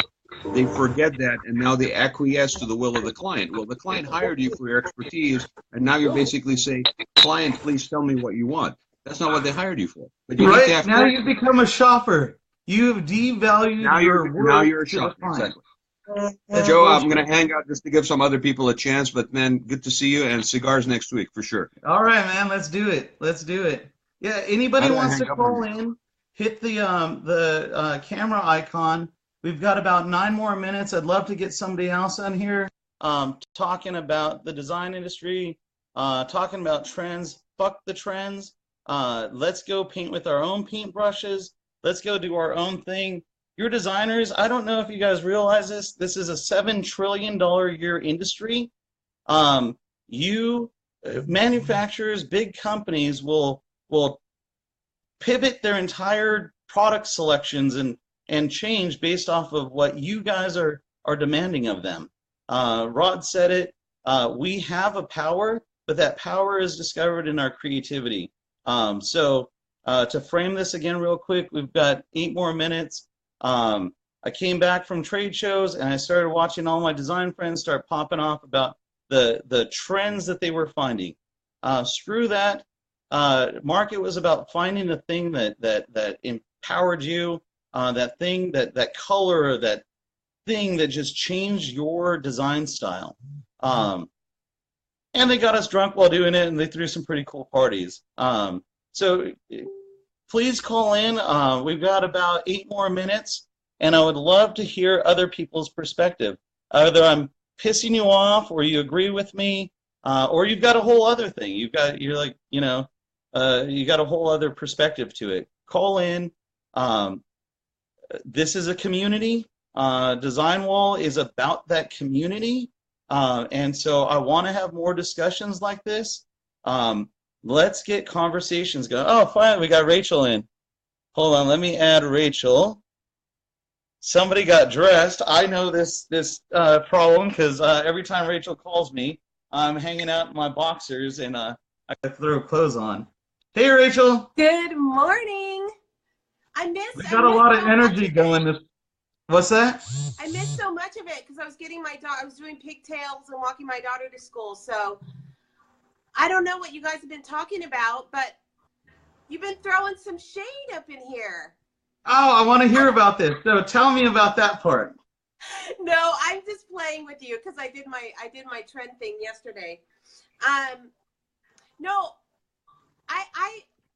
[SPEAKER 5] they forget that, and now they acquiesce to the will of the client. Well, the client hired you for your expertise, and now you're basically saying, client, please tell me what you want. That's not what they hired you for. But you need to have
[SPEAKER 1] now you've become a shopper. You've devalued your work.
[SPEAKER 5] Now you're a shopper, exactly. Joe, I'm going to hang out just to give some other people a chance, but man, good to see you, and cigars next week for sure.
[SPEAKER 1] All right, man, let's do it. Yeah, anybody wants to call in, hit the camera icon. We've got about 9 more minutes. I'd love to get somebody else on here talking about the design industry, talking about trends. Fuck the trends. Let's go paint with our own paintbrushes. Let's go do our own thing. Your designers, I don't know if you guys realize this. This is a $7 trillion a year industry. Manufacturers, big companies will pivot their entire product selections and change based off of what you guys are demanding of them. Rod said it. We have a power, but that power is discovered in our creativity. So to frame this again real quick, we've got 8 more minutes. I came back from trade shows and I started watching all my design friends start popping off about the trends that they were finding. Screw that. Market was about finding the thing that empowered you, that thing, that color, that thing that just changed your design style. And they got us drunk while doing it, and they threw some pretty cool parties. So please call in. We've got about 8 more minutes, and I would love to hear other people's perspective. Either I'm pissing you off, or you agree with me, or you've got a whole other thing. You got a whole other perspective to it. Call in. This is a community. Dezignwall is about that community, and so I want to have more discussions like this. Let's get conversations going. Oh, finally, we got Rachel in. Hold on, let me add Rachel. Somebody got dressed. I know this problem because every time Rachel calls me, I'm hanging out in my boxers and I throw clothes on. Hey, Rachel.
[SPEAKER 6] Good morning.
[SPEAKER 1] We got a lot of energy going. What's that?
[SPEAKER 6] I missed so much of it because I was getting my daughter. I was doing pigtails and walking my daughter to school. So I don't know what you guys have been talking about, but you've been throwing some shade up in here.
[SPEAKER 1] Oh, I want to hear about this. So tell me about that part.
[SPEAKER 6] No, I'm just playing with you because I did my trend thing yesterday. No,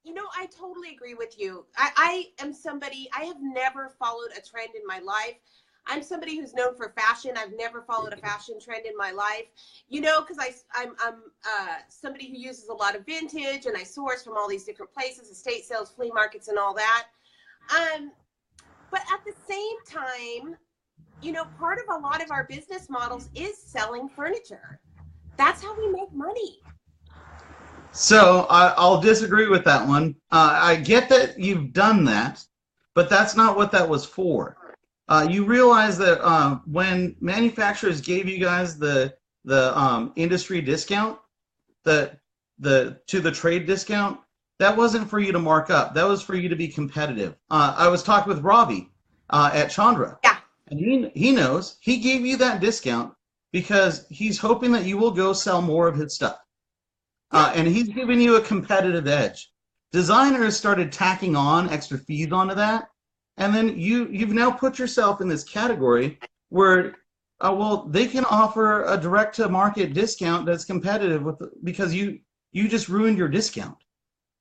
[SPEAKER 6] I totally agree with you. I am somebody, I have never followed a trend in my life. I'm somebody who's known for fashion. I've never followed a fashion trend in my life, because I'm somebody who uses a lot of vintage, and I source from all these different places, estate sales, flea markets, and all that. But at the same time, part of a lot of our business models is selling furniture. That's how we make money.
[SPEAKER 1] So I'll disagree with that one. I get that you've done that, but that's not what that was for. You realize that when manufacturers gave you guys the industry discount, to the trade discount, that wasn't for you to mark up. That was for you to be competitive. I was talking with Ravi at Chandra.
[SPEAKER 6] Yeah.
[SPEAKER 1] And he knows he gave you that discount because he's hoping that you will go sell more of his stuff. And he's giving you a competitive edge. Designers started tacking on extra fees onto that. And then you've now put yourself in this category where, they can offer a direct-to-market discount that's competitive because you just ruined your discount.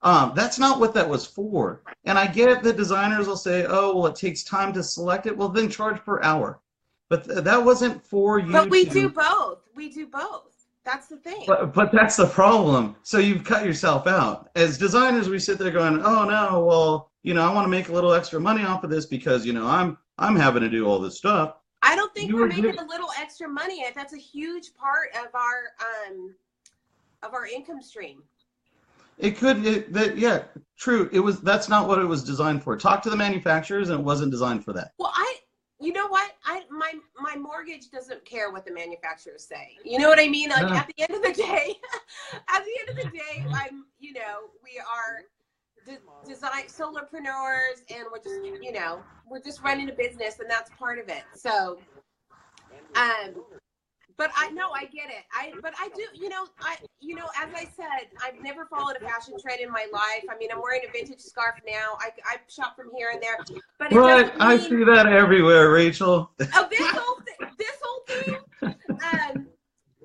[SPEAKER 1] That's not what that was for. And I get that designers will say, oh, well, it takes time to select it. Well, then charge per hour. But that wasn't for you.
[SPEAKER 6] But we do both. We do both. That's the thing.
[SPEAKER 1] But that's the problem. So you've cut yourself out. As designers, we sit there going, oh, no, well, I want to make a little extra money off of this because, I'm having to do all this stuff.
[SPEAKER 6] I don't think we're making a little extra money. That's a huge part of our income stream.
[SPEAKER 1] It could, yeah, true. That's not what it was designed for. Talk to the manufacturers, and it wasn't designed for that.
[SPEAKER 6] Well, you know what? My mortgage doesn't care what the manufacturers say. You know what I mean? Like, at the end of the day, we are design solopreneurs, and we're just running a business, and that's part of it. So, but I get it. But I do, as I said, I've never followed a fashion trend in my life. I mean, I'm wearing a vintage scarf now. I shop from here and there. But
[SPEAKER 1] I see that everywhere, Rachel.
[SPEAKER 6] Oh, this whole thing.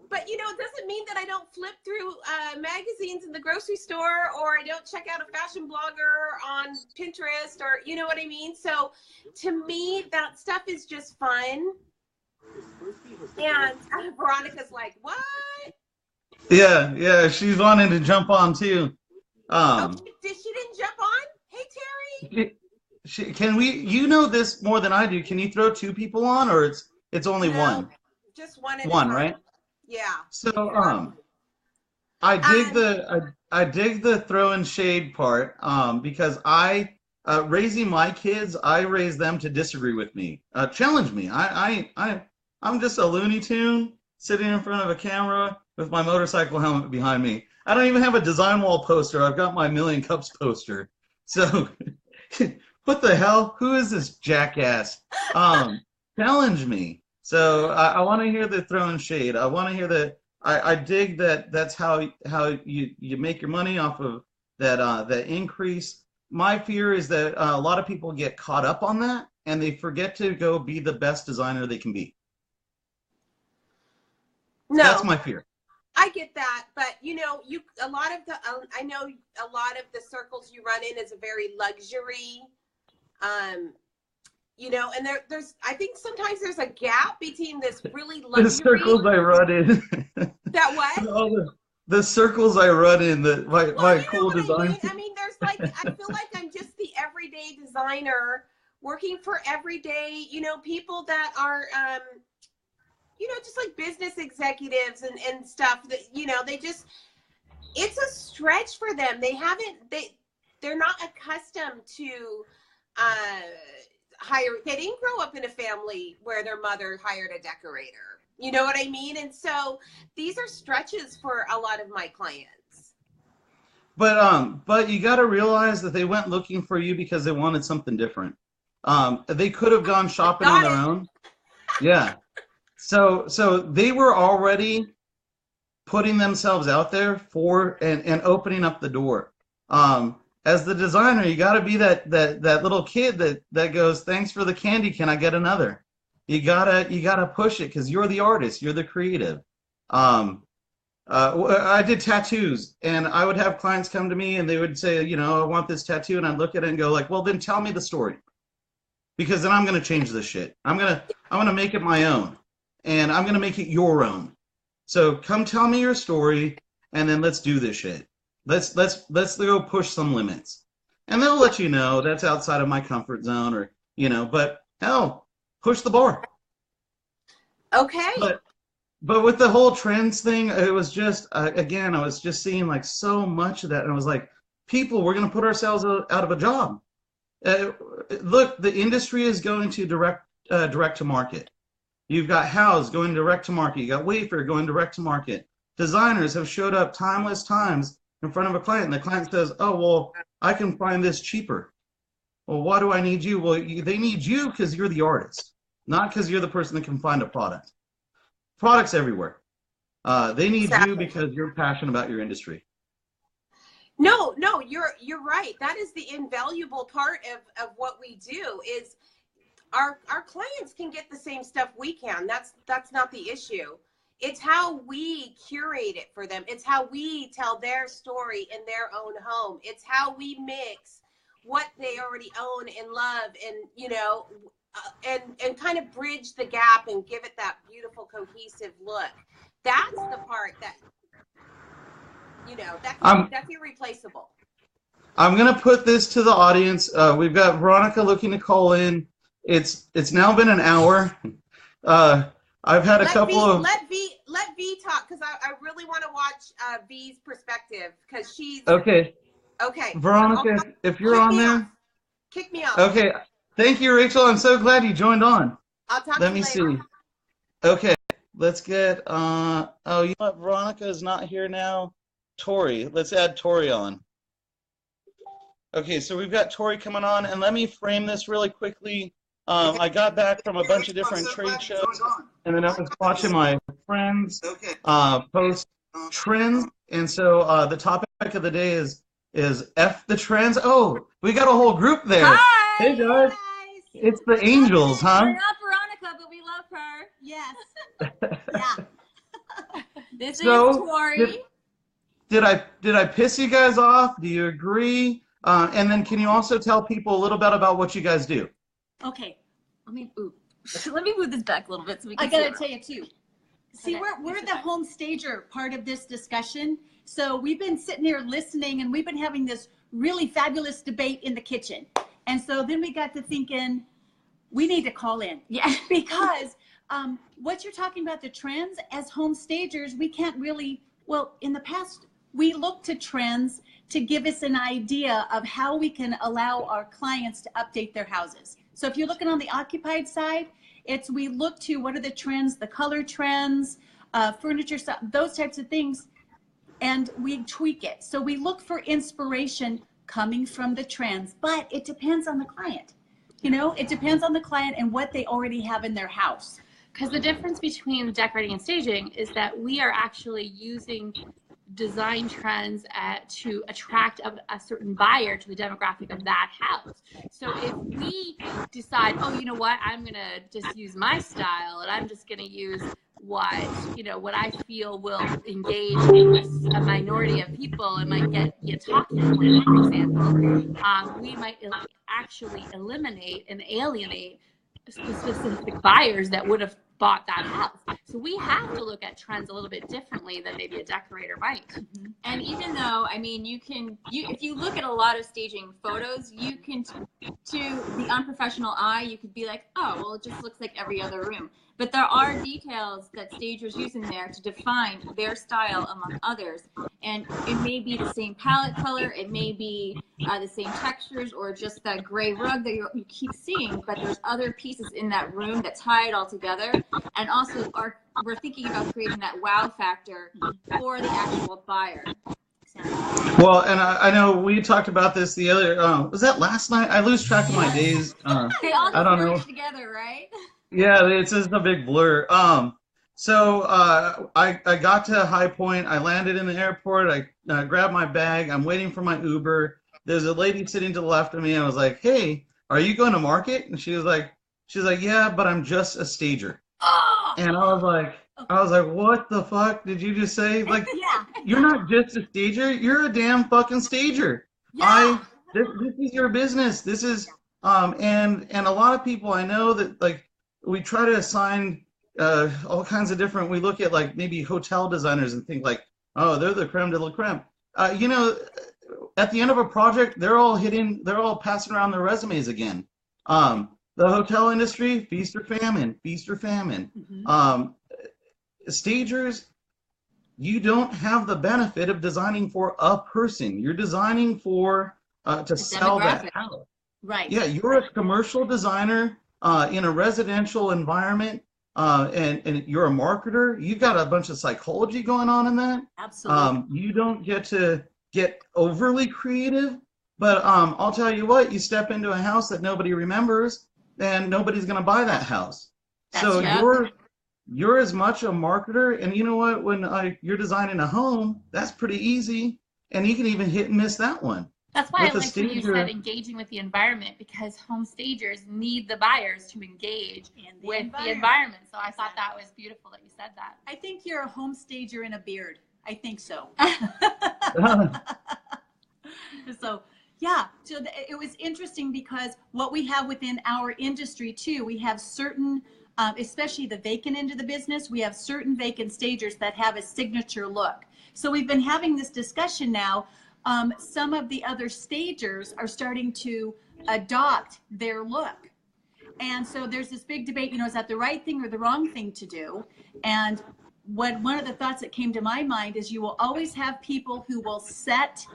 [SPEAKER 6] But it doesn't mean that I don't flip through magazines in the grocery store, or I don't check out a fashion blogger on Pinterest, or you know what I mean. So, to me, that stuff is just fun. And Veronica's like, what?
[SPEAKER 1] Yeah, she's wanting to jump on too.
[SPEAKER 6] She didn't jump on? Hey, Terry.
[SPEAKER 1] Can we? You know this more than I do. Can you throw two people on, or it's only one?
[SPEAKER 6] Just one.
[SPEAKER 1] One, right?
[SPEAKER 6] Yeah.
[SPEAKER 1] So I dig the throw and shade part because raising my kids, I raise them to disagree with me, challenge me. I'm just a Looney Tune sitting in front of a camera with my motorcycle helmet behind me. I don't even have a Dezignwall poster. I've got my Million Cups poster. So what the hell? Who is this jackass? Challenge me. So I want to hear the throwing shade. I want to hear that. I dig that. That's how you make your money off of that increase. My fear is that a lot of people get caught up on that, and they forget to go be the best designer they can be.
[SPEAKER 6] No,
[SPEAKER 1] that's my fear.
[SPEAKER 6] I get that, but a lot of I know a lot of the circles you run in is a very luxury, and there's I think sometimes there's a gap between this really luxury.
[SPEAKER 1] The circles I run in.
[SPEAKER 6] That what?
[SPEAKER 1] The circles I run in, my cool design.
[SPEAKER 6] I mean, there's I feel like I'm just the everyday designer working for everyday, people that are, just like business executives and stuff that, they just, it's a stretch for them. They're not accustomed to they didn't grow up in a family where their mother hired a decorator. You know what I mean? And so these are stretches for a lot of my clients.
[SPEAKER 1] But you got to realize that they went looking for you because they wanted something different. They could have gone shopping on their own. Yeah. So they were already putting themselves out there for and opening up the door. As the designer, you got to be that little kid that goes, "Thanks for the candy. Can I get another?" You gotta push it because you're the artist. You're the creative. I did tattoos, and I would have clients come to me, and they would say, you know, I want this tattoo, and I'd look at it and go like, well, then tell me the story, because then I'm gonna change this shit. I'm gonna make it my own, and I'm gonna make it your own. So come tell me your story, and then let's do this shit. Let's go push some limits, and they'll let you know that's outside of my comfort zone, or you know, but hell, push the bar.
[SPEAKER 6] Okay.
[SPEAKER 1] But with the whole trends thing, it was just again, I was just seeing like so much of that, and I was like, people, we're going to put ourselves out of a job. Look, the industry is going to direct to market. You've got House going direct to market. You got Wayfair going direct to market. Designers have showed up timeless times in front of a client, and the client says, "Oh, well, I can find this cheaper." Well, why do I need you? Well, they need you because you're the artist, not because you're the person that can find a product. Products everywhere. They need you because you're passionate about your industry.
[SPEAKER 6] No, you're right. That is the invaluable part of what we do is our clients can get the same stuff we can. That's not the issue. It's how we curate it for them. It's how we tell their story in their own home. It's how we mix what they already own and love, and you know, and kind of bridge the gap and give it that beautiful cohesive look. That's the part that, you know, that's irreplaceable.
[SPEAKER 1] I'm gonna put this to the audience. We've got Veronica looking to call in. It's now been an hour. I've had a couple of
[SPEAKER 6] let V talk, because I really want to watch V's perspective, because she's
[SPEAKER 1] okay.
[SPEAKER 6] Veronica,
[SPEAKER 1] if you're on there,
[SPEAKER 6] kick me off.
[SPEAKER 1] Okay. Thank you, Rachel. I'm so glad you joined on.
[SPEAKER 6] I'll talk to you later.
[SPEAKER 1] Let me see. Okay, let's get, oh, you know what? Veronica is not here now. Tori, let's add Tori on. Okay, so we've got Tori coming on, and let me frame this really quickly. I got back from a bunch of different trade shows, and then I was watching my friends post trends, and so the topic of the day is F the trends. Oh, we got a whole group there.
[SPEAKER 7] Hi!
[SPEAKER 1] Hey, guys. It's the Angels, huh?
[SPEAKER 7] We're not Veronica, but we love her. Yes. Yeah. This is Tori.
[SPEAKER 1] Did I piss you guys off? Do you agree? And then can you also tell people a little bit about what you guys do?
[SPEAKER 7] Okay. Let me move this back a little bit so we can.
[SPEAKER 8] I gotta tell you too. See, we're the home stager part of this discussion. So we've been sitting here listening, and we've been having this really fabulous debate in the kitchen. And so then we got to thinking, we need to call in.
[SPEAKER 7] Yeah.
[SPEAKER 8] Because what you're talking about, the trends, as home stagers, we can't really, well, in the past, we look to trends to give us an idea of how we can allow our clients to update their houses. So if you're looking on the occupied side, we look to what are the trends, the color trends, furniture stuff, those types of things, and we tweak it. So we look for inspiration coming from the trends, but it depends on the client. You know, it depends on the client and what they already have in their house.
[SPEAKER 9] Because the difference between decorating and staging is that we are actually using design trends to attract a certain buyer to the demographic of that house. So if we decide, oh, you know what, I'm going to just use my style, and I'm just going to use what I feel will engage a minority of people and might get you talking points, for example, we might actually eliminate and alienate specific buyers that would have bought that house. So we have to look at trends a little bit differently than maybe a decorator might.
[SPEAKER 7] Mm-hmm. And even though, I mean, if you look at a lot of staging photos, you can, to the unprofessional eye, you could be like, oh, well, it just looks like every other room. But there are details that stagers use in there to define their style among others. And it may be the same palette color, it may be the same textures, or just that gray rug that you keep seeing, but there's other pieces in that room that tie it all together. And also we're thinking about creating that wow factor for the actual buyer.
[SPEAKER 1] Well, and I know we talked about this the other, was that last night? I lose track of my days.
[SPEAKER 7] They all
[SPEAKER 1] I don't know.
[SPEAKER 7] together, right?
[SPEAKER 1] Yeah, it's just a big blur. So I got to High Point. I landed in the airport. I grabbed my bag. I'm waiting for my Uber. There's a lady sitting to the left of me. I was like, "Hey, are you going to market?" And she's like, "Yeah, but I'm just a stager."
[SPEAKER 7] Oh!
[SPEAKER 1] And I was like, I was like, what the fuck did you just say? Like,
[SPEAKER 8] Yeah.
[SPEAKER 1] you're not just a stager, you're a damn fucking stager.
[SPEAKER 8] Yeah.
[SPEAKER 1] This is your business. This is and a lot of people I know that, like, we try to assign all kinds of different, we look at like maybe hotel designers and think like, oh, they're the creme de la creme. You know, at the end of a project, they're all passing around their resumes again. The hotel industry, feast or famine, feast or famine. Stagers, you don't have the benefit of designing for a person. You're designing for to sell that house.
[SPEAKER 8] Right.
[SPEAKER 1] Yeah, you're a commercial designer in a residential environment, and you're a marketer. You've got a bunch of psychology going on in that.
[SPEAKER 8] Absolutely.
[SPEAKER 1] You don't get to get overly creative, but I'll tell you what, you step into a house that nobody remembers, and nobody's going to buy that house. So you're as much a marketer, and you know what? When you're designing a home, that's pretty easy, and you can even hit and miss that one.
[SPEAKER 9] That's why
[SPEAKER 1] With
[SPEAKER 9] I
[SPEAKER 1] a
[SPEAKER 9] liked when you
[SPEAKER 1] stager-
[SPEAKER 9] said engaging with the environment, because home stagers need the buyers to engage with the environment. So I thought that was beautiful that you said that.
[SPEAKER 8] I think you're a home stager in a beard. I think so. So yeah, so it was interesting because what we have within our industry too, we have certain, especially the vacant end of the business, we have certain vacant stagers that have a signature look. So we've been having this discussion now. Some of the other stagers are starting to adopt their look. And so there's this big debate, you know, is that the right thing or the wrong thing to do? And one of the thoughts that came to my mind is you will always have people who will set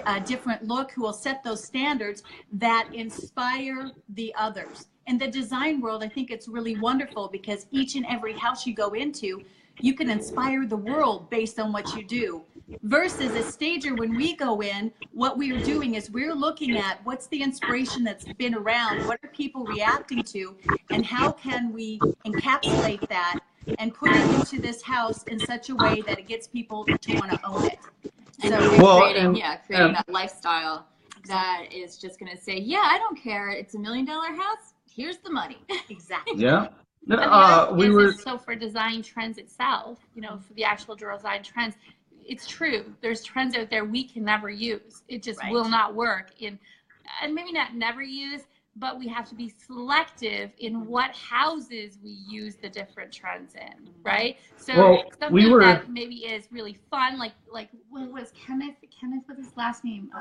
[SPEAKER 8] a different look, who will set those standards that inspire the others. In the design world, I think it's really wonderful because each and every house you go into, you can inspire the world based on what you do. Versus a stager, when we go in, what we are doing is we're looking at what's the inspiration that's been around, what are people reacting to, and how can we encapsulate that and put it into this house in such a way that it gets people to want to own it.
[SPEAKER 7] And
[SPEAKER 8] So
[SPEAKER 7] creating that lifestyle that is just going to say, yeah, I don't care. It's $1 million house. Here's the money.
[SPEAKER 8] exactly.
[SPEAKER 1] Yeah.
[SPEAKER 9] And the other thing
[SPEAKER 1] We
[SPEAKER 9] is,
[SPEAKER 1] were.
[SPEAKER 9] so for design trends itself, you know, for the actual design trends, it's true. There's trends out there we can never use. It just will not work in, and maybe not never use, but we have to be selective in what houses we use the different trends in, right? So something that maybe is really fun, like what was Kenneth with his last name?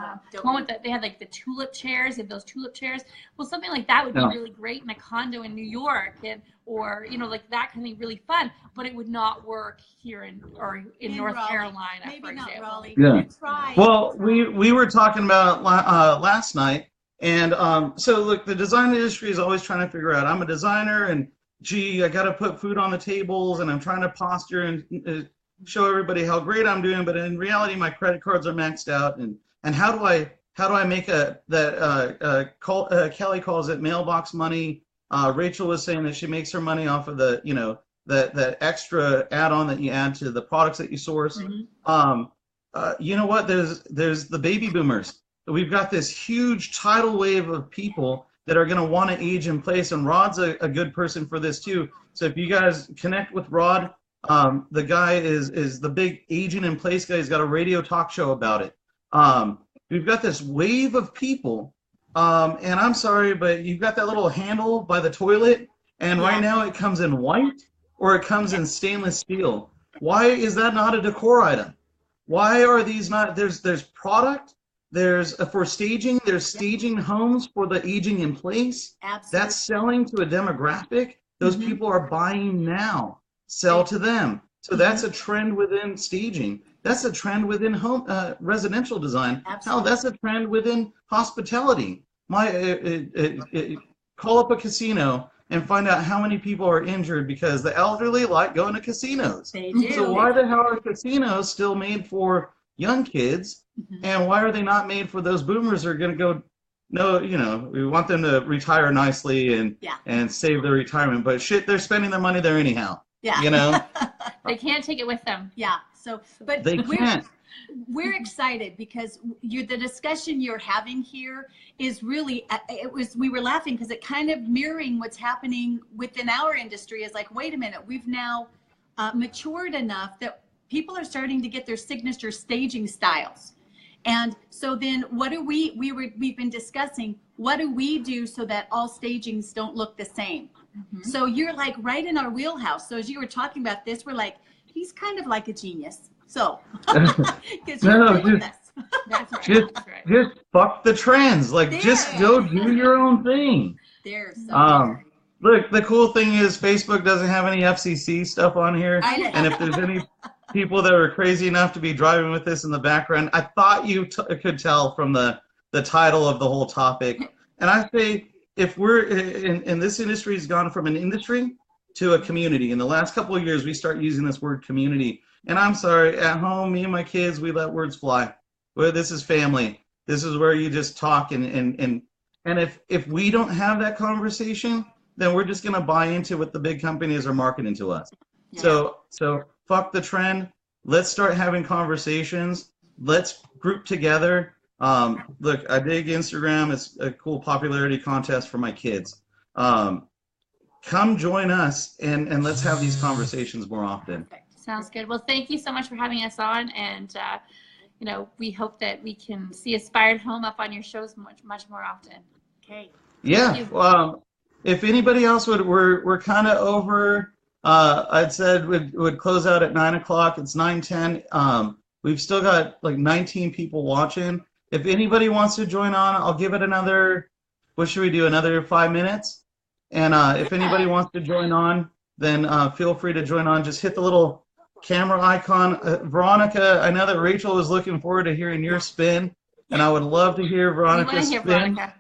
[SPEAKER 9] One with they had like the tulip chairs, and those tulip chairs. Well, something like that would be really great in a condo in New York, and or you know, like that can be really fun, but it would not work here in North
[SPEAKER 8] Raleigh.
[SPEAKER 9] Carolina,
[SPEAKER 8] Maybe
[SPEAKER 9] for
[SPEAKER 8] not
[SPEAKER 9] example.
[SPEAKER 8] Raleigh.
[SPEAKER 1] Yeah.
[SPEAKER 8] Try.
[SPEAKER 1] Well, we were talking about last night, and so look, the design industry is always trying to figure out. I'm a designer, and gee, I got to put food on the tables, and I'm trying to posture and show everybody how great I'm doing, but in reality, my credit cards are maxed out, and how do I make Kelly calls it mailbox money. Rachel was saying that she makes her money off of the, you know, that extra add-on that you add to the products that you source. You know what? There's the baby boomers. We've got this huge tidal wave of people that are going to want to age in place, and Rod's a good person for this too. So if you guys connect with Rod, the guy is the big aging in place guy. He's got a radio talk show about it. We've got this wave of people, and I'm sorry, but you've got that little handle by the toilet, and right now it comes in white or it comes in stainless steel. Why is that not a decor item? Why are these not? There's product. There's for staging. There's staging homes for the aging in place.
[SPEAKER 8] Absolutely.
[SPEAKER 1] That's selling to a demographic. Those people are buying now. Sell to them. So that's a trend within staging. That's a trend within home residential design. Hell, that's a trend within hospitality. Call up a casino and find out how many people are injured because the elderly like going to casinos.
[SPEAKER 8] They do.
[SPEAKER 1] So why the hell are casinos still made for young kids, and why are they not made for those boomers who are going to go? No, you know, we want them to retire nicely and save their retirement, but shit, they're spending their money there anyhow.
[SPEAKER 8] Yeah.
[SPEAKER 1] You know,
[SPEAKER 9] They can't take it with them.
[SPEAKER 8] Yeah. So, but
[SPEAKER 1] they can't.
[SPEAKER 8] We're excited because the discussion you're having here is really, we were laughing because it kind of mirroring what's happening within our industry is like, wait a minute, we've now matured enough that people are starting to get their signature staging styles. And so then what do we've been discussing, what do we do so that all stagings don't look the same? So you're like right in our wheelhouse. So as you were talking about this, we're like, he's kind of like a genius. So, because
[SPEAKER 1] No,
[SPEAKER 7] That's right.
[SPEAKER 1] just,
[SPEAKER 7] That's right.
[SPEAKER 1] just fuck the trends. Like, just go do your own thing.
[SPEAKER 8] There's so
[SPEAKER 1] Look, the cool thing is Facebook doesn't have any FCC stuff on here.
[SPEAKER 8] I know.
[SPEAKER 1] And if there's any people that are crazy enough to be driving with this in the background, I thought you could tell from the title of the whole topic. And I say, if we're in this industry has gone from an industry to a community. In the last couple of years, we start using this word community. And I'm sorry, at home, me and my kids, we let words fly. Well, this is family. This is where you just talk. And if we don't have that conversation, then we're just going to buy into what the big companies are marketing to us.
[SPEAKER 8] Yeah.
[SPEAKER 1] So fuck the trend. Let's start having conversations. Let's group together. Look, I dig Instagram. It's a cool popularity contest for my kids. Come join us and let's have these conversations more often.
[SPEAKER 9] Sounds good. Well, thank you so much for having us on, and we hope that we can see Aspired Home up on your shows much more often.
[SPEAKER 8] Okay.
[SPEAKER 1] Yeah. If anybody else we're kind of over. I'd said would close out at 9 o'clock. It's 9:10. We've still got like 19 people watching. If anybody wants to join on, I'll give it another. What should we do? Another 5 minutes. And if anybody wants to join on, then feel free to join on. Just hit the little camera icon. Veronica, I know that Rachel was looking forward to hearing your spin, and I would love to hear Veronica's spin.
[SPEAKER 9] Veronica.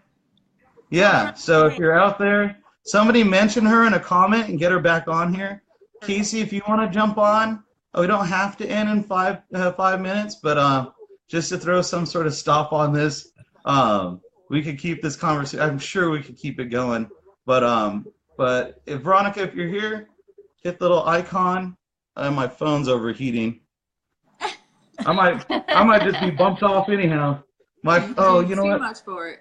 [SPEAKER 1] Yeah, so if you're out there, somebody mention her in a comment and get her back on here. Casey, if you want to jump on, we don't have to end in 5 minutes, but just to throw some sort of stop on this, we could keep this conversation. I'm sure we could keep it going. But if Veronica, if you're here, hit the little icon. My phone's overheating. I might just be bumped off anyhow. You know
[SPEAKER 7] Too
[SPEAKER 1] what?
[SPEAKER 7] much for it.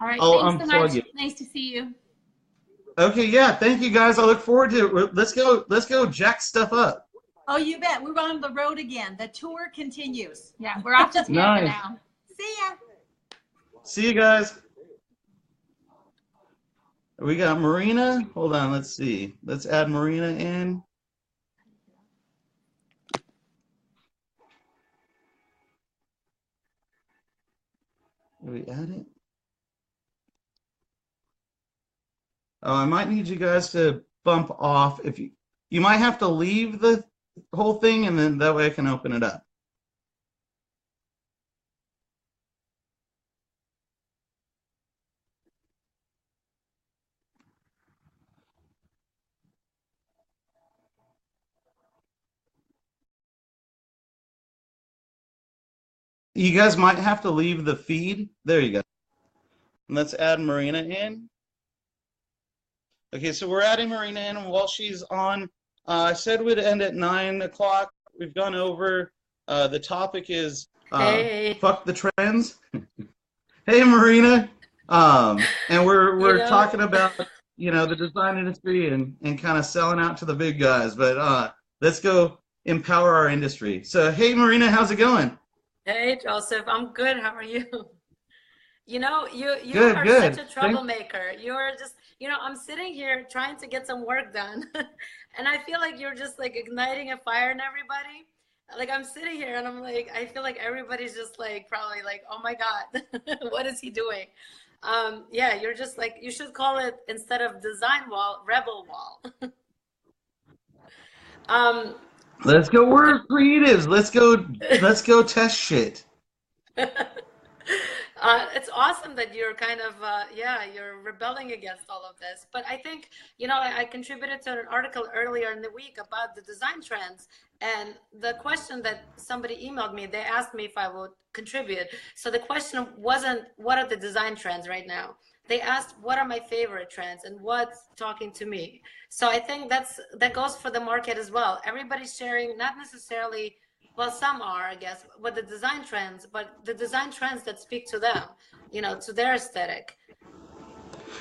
[SPEAKER 9] All right.
[SPEAKER 1] I'll
[SPEAKER 9] Thanks so much.
[SPEAKER 1] unplug it.
[SPEAKER 9] Nice to see you.
[SPEAKER 1] Okay, yeah, thank you guys. I look forward to it. Let's go jack stuff up.
[SPEAKER 8] Oh, you bet. We're on the road again. The tour continues.
[SPEAKER 9] Yeah, we're off to Tampa
[SPEAKER 1] Nice.
[SPEAKER 9] now.
[SPEAKER 8] See ya.
[SPEAKER 1] See you guys. We got Marina. Hold on, let's see. Let's add Marina in. Did we add it? Oh, I might need you guys to bump off. If you might have to leave the whole thing, and then that way I can open it up. You guys might have to leave the feed. There you go. Let's add Marina in. Okay, so we're adding Marina in while she's on. I said we'd end at 9 o'clock. We've gone over. The topic is fuck the trends. Hey, Marina. And we're talking about the design industry and kind of selling out to the big guys. But let's go empower our industry. So hey, Marina, how's it going?
[SPEAKER 10] Hey, Joseph, I'm good. How are you? You
[SPEAKER 1] Good,
[SPEAKER 10] are
[SPEAKER 1] good.
[SPEAKER 10] such a troublemaker. You're just, I'm sitting here trying to get some work done. And I feel like you're just like igniting a fire in everybody. Like I'm sitting here and I'm like, I feel like everybody's just like, probably like, oh my God, what is he doing? Yeah, you're just like, you should call it, instead of Dezignwall, Rebel Wall.
[SPEAKER 1] Let's go. We're creatives. Let's go test shit.
[SPEAKER 10] It's awesome that you're kind of, you're rebelling against all of this. But I think, I contributed to an article earlier in the week about the design trends. And the question that somebody emailed me, they asked me if I would contribute. So the question wasn't, what are the design trends right now? They asked, what are my favorite trends and what's talking to me? So I think that goes for the market as well. Everybody's sharing, not necessarily, well, some are, I guess, with the design trends, but the design trends that speak to them, to their aesthetic.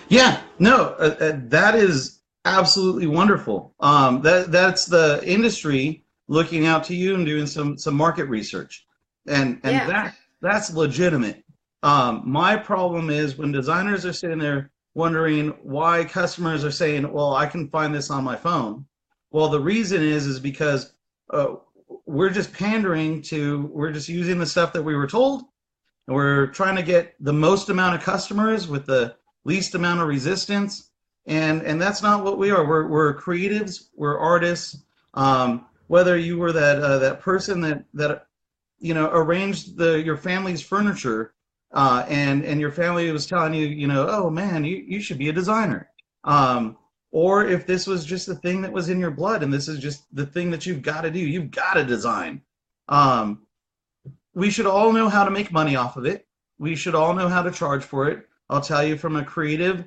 [SPEAKER 1] Yeah, no, that is absolutely wonderful. That's the industry looking out to you and doing some market research, and
[SPEAKER 10] Yeah.
[SPEAKER 1] that's legitimate. My problem is when designers are sitting there wondering why customers are saying, "Well, I can find this on my phone." Well, the reason is because uh, we're just pandering to, we're just using the stuff that we were told, and we're trying to get the most amount of customers with the least amount of resistance, and that's not what we are. We're creatives, we're artists. Whether you were that person that arranged your family's furniture, and your family was telling you, oh man, you should be a designer. Or if this was just the thing that was in your blood and this is just the thing that you've got to do, you've got to design. We should all know how to make money off of it. We should all know how to charge for it. I'll tell you, from a creative,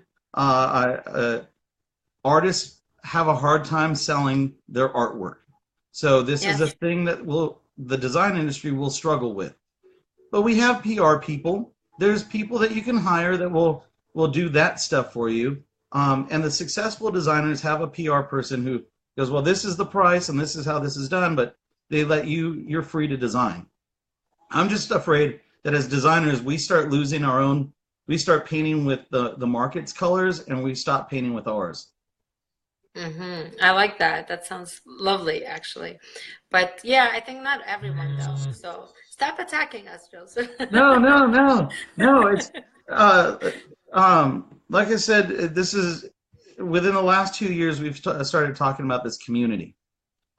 [SPEAKER 1] artists have a hard time selling their artwork. So this is a
[SPEAKER 10] Yes.
[SPEAKER 1] thing that the design industry will struggle with. But we have PR people. There's people that you can hire that will do that stuff for you. And the successful designers have a PR person who goes, well, this is the price and this is how this is done, but they let you're free to design. I'm just afraid that as designers, we start losing our own, we start painting with the market's colors and we stop painting with ours.
[SPEAKER 10] I like that. That sounds lovely, actually. But yeah, I think not everyone though. So stop attacking us, Joseph.
[SPEAKER 1] No. It's like I said, this is within the last 2 years we've started talking about this community,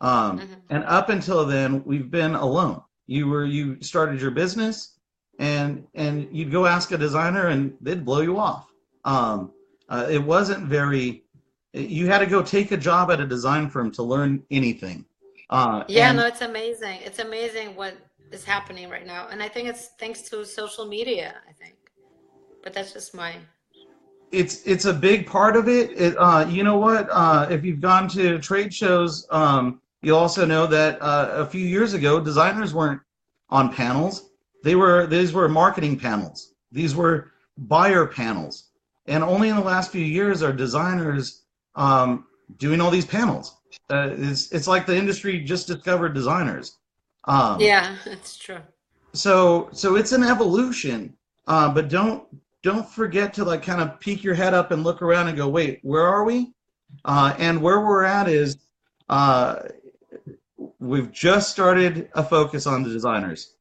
[SPEAKER 1] and up until then we've been alone. You started your business, and you'd go ask a designer and they'd blow you off. It wasn't very. You had to go take a job at a design firm to learn anything.
[SPEAKER 10] Yeah, no, it's amazing. It's amazing what is happening right now. And I think it's thanks to social media, I think. But that's just my.
[SPEAKER 1] It's a big part of it. You know what? If you've gone to trade shows, you also know that a few years ago, designers weren't on panels. These were marketing panels. These were buyer panels. And only in the last few years are designers doing all these panels. It's like the industry just discovered designers.
[SPEAKER 10] Yeah, it's true.
[SPEAKER 1] So it's an evolution, but don't forget to like kind of peek your head up and look around and go, wait, where are we? And where we're at is we've just started a focus on the designers.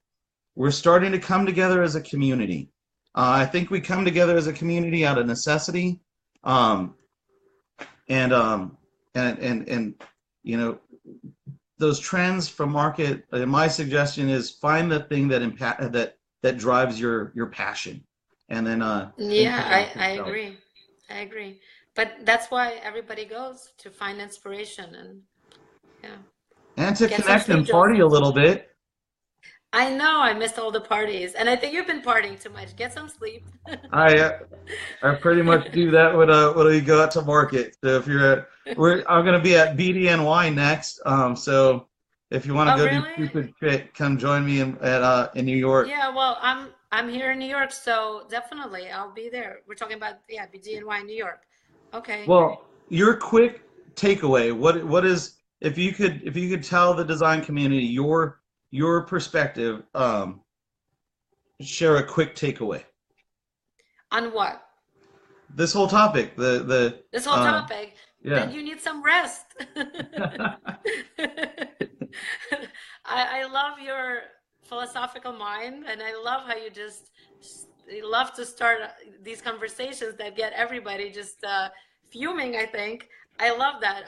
[SPEAKER 1] We're starting to come together as a community. I think we come together as a community out of necessity, and those trends from market. My suggestion is find the thing that drives your passion, and then
[SPEAKER 10] Yeah, I agree. I agree. But that's why everybody goes to find inspiration and yeah.
[SPEAKER 1] and to
[SPEAKER 10] Get some
[SPEAKER 1] connect and
[SPEAKER 10] sleep,
[SPEAKER 1] party a
[SPEAKER 10] Joseph.
[SPEAKER 1] little bit.
[SPEAKER 10] I know I missed all the parties, and I think you've been partying too much. Get some sleep.
[SPEAKER 1] I pretty much do that when we go out to market. So if you're I'm gonna be at BDNY next. So if you want to
[SPEAKER 10] Oh,
[SPEAKER 1] go
[SPEAKER 10] really?
[SPEAKER 1] do Stupid Fit, come join me in New York.
[SPEAKER 10] Yeah, well, I'm here in New York, so definitely I'll be there. We're talking about BDNY New York. Okay.
[SPEAKER 1] Well, your quick takeaway. What is, if you could tell the design community your perspective, share a quick takeaway.
[SPEAKER 10] On what?
[SPEAKER 1] This whole topic,
[SPEAKER 10] This whole topic.
[SPEAKER 1] yeah.
[SPEAKER 10] Then you need some rest. I love your philosophical mind, and I love how you love to start these conversations that get everybody just fuming, I think. I love that.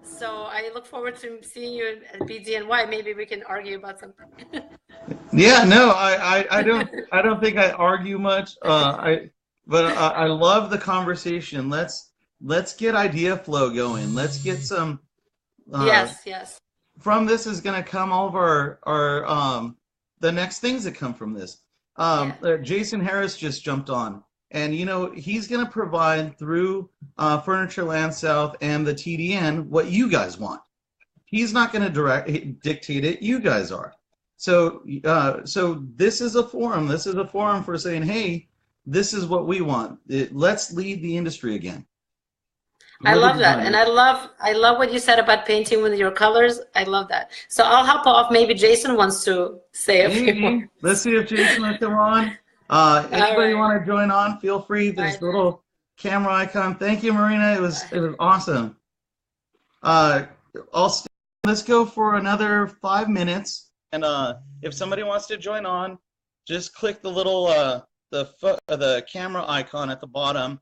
[SPEAKER 10] So I look forward to seeing you at BDNY. Maybe we can argue about something.
[SPEAKER 1] Yeah, no, I don't think I argue much. But I love the conversation. Let's get idea flow going. Let's get some.
[SPEAKER 10] Yes.
[SPEAKER 1] From this is going to come all of our the next things that come from this. Jason Harris just jumped on, and he's going to provide through Furniture Land South and the TDN what you guys want. He's not going to dictate it. You guys are. So this is a forum. This is a forum for saying, hey, this is what we want. Let's lead the industry again.
[SPEAKER 10] I
[SPEAKER 1] We're the
[SPEAKER 10] love that, and
[SPEAKER 1] designers.
[SPEAKER 10] I love what you said about painting with your colors. I love that. So I'll hop off. Maybe Jason wants to say a few more.
[SPEAKER 1] Maybe. Let's see if Jason will come on.
[SPEAKER 10] All
[SPEAKER 1] Anybody
[SPEAKER 10] right.
[SPEAKER 1] want to join on? Feel free.
[SPEAKER 10] All
[SPEAKER 1] There's
[SPEAKER 10] right.
[SPEAKER 1] the little camera icon. Thank you, Marina. It was awesome. Uh, let's go for another 5 minutes. And if somebody wants to join on, just click the little the camera icon at the bottom.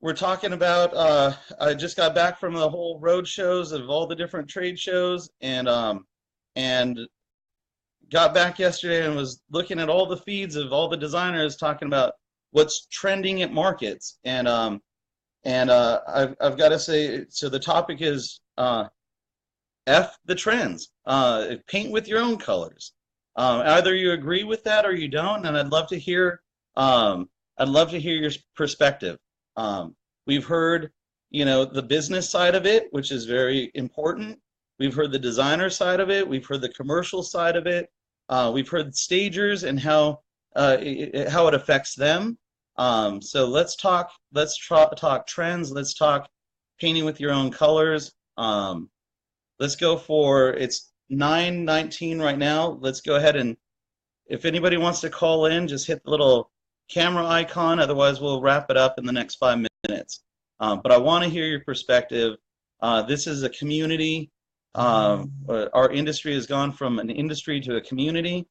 [SPEAKER 1] We're talking about. I just got back from the whole road shows of all the different trade shows, and got back yesterday and was looking at all the feeds of all the designers talking about what's trending at markets. And I've got to say, so the topic is F the trends. Paint with your own colors. Either you agree with that or you don't, and I'd love to hear your perspective. We've heard, the business side of it, which is very important. We've heard the designer side of it. We've heard the commercial side of it. We've heard stagers and how it affects them. So let's talk trends. Let's talk painting with your own colors. Let's go for, it's 9:19 right now. Let's go ahead, and if anybody wants to call in, just hit the little camera icon. Otherwise, we'll wrap it up in the next 5 minutes. But I want to hear your perspective. This is a community. Our industry has gone from an industry to a community.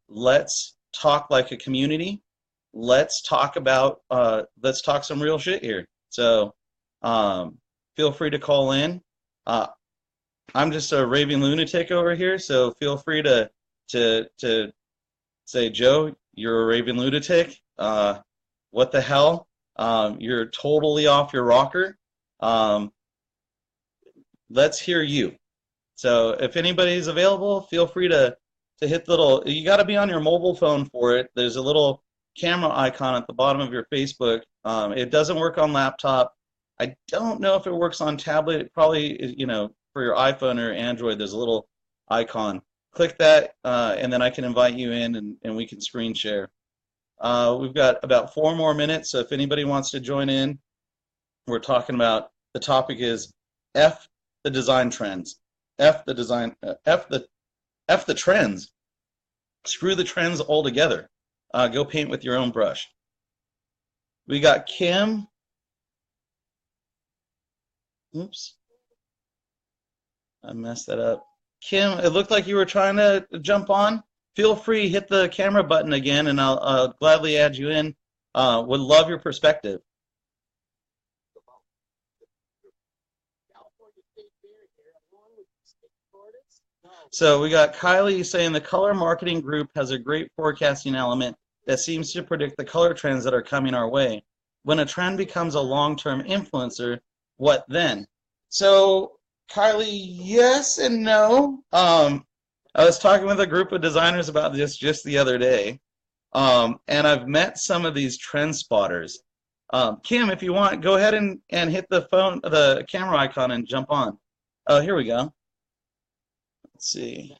[SPEAKER 1] Let's talk like a community. Let's talk some real shit here. So feel free to call in. I'm just a raving lunatic over here, so feel free to say, Joe, you're a raving lunatic. What the hell? You're totally off your rocker. Let's hear you. So if anybody's available, feel free to hit the little, you got to be on your mobile phone for it. There's a little camera icon at the bottom of your Facebook. It doesn't work on laptop. I don't know if it works on tablet. It probably, for your iPhone or Android, there's a little icon. Click that, and then I can invite you in, and we can screen share. We've got about 4 more minutes, so if anybody wants to join in, we're talking about, the topic is F the design trends. F the trends. Screw the trends altogether. Go paint with your own brush. We got Kim. Oops. I messed that up. Kim, it looked like you were trying to jump on. Feel free, hit the camera button again, and I'll gladly add you in. Would love your perspective. So we got Kylie saying the color marketing group has a great forecasting element that seems to predict the color trends that are coming our way. When a trend becomes a long-term influencer, what then? So Kylie, yes and no. I was talking with a group of designers about this just the other day, and I've met some of these trend spotters. Kim, if you want, go ahead and hit the camera icon and jump on. Oh, here we go. Let's see.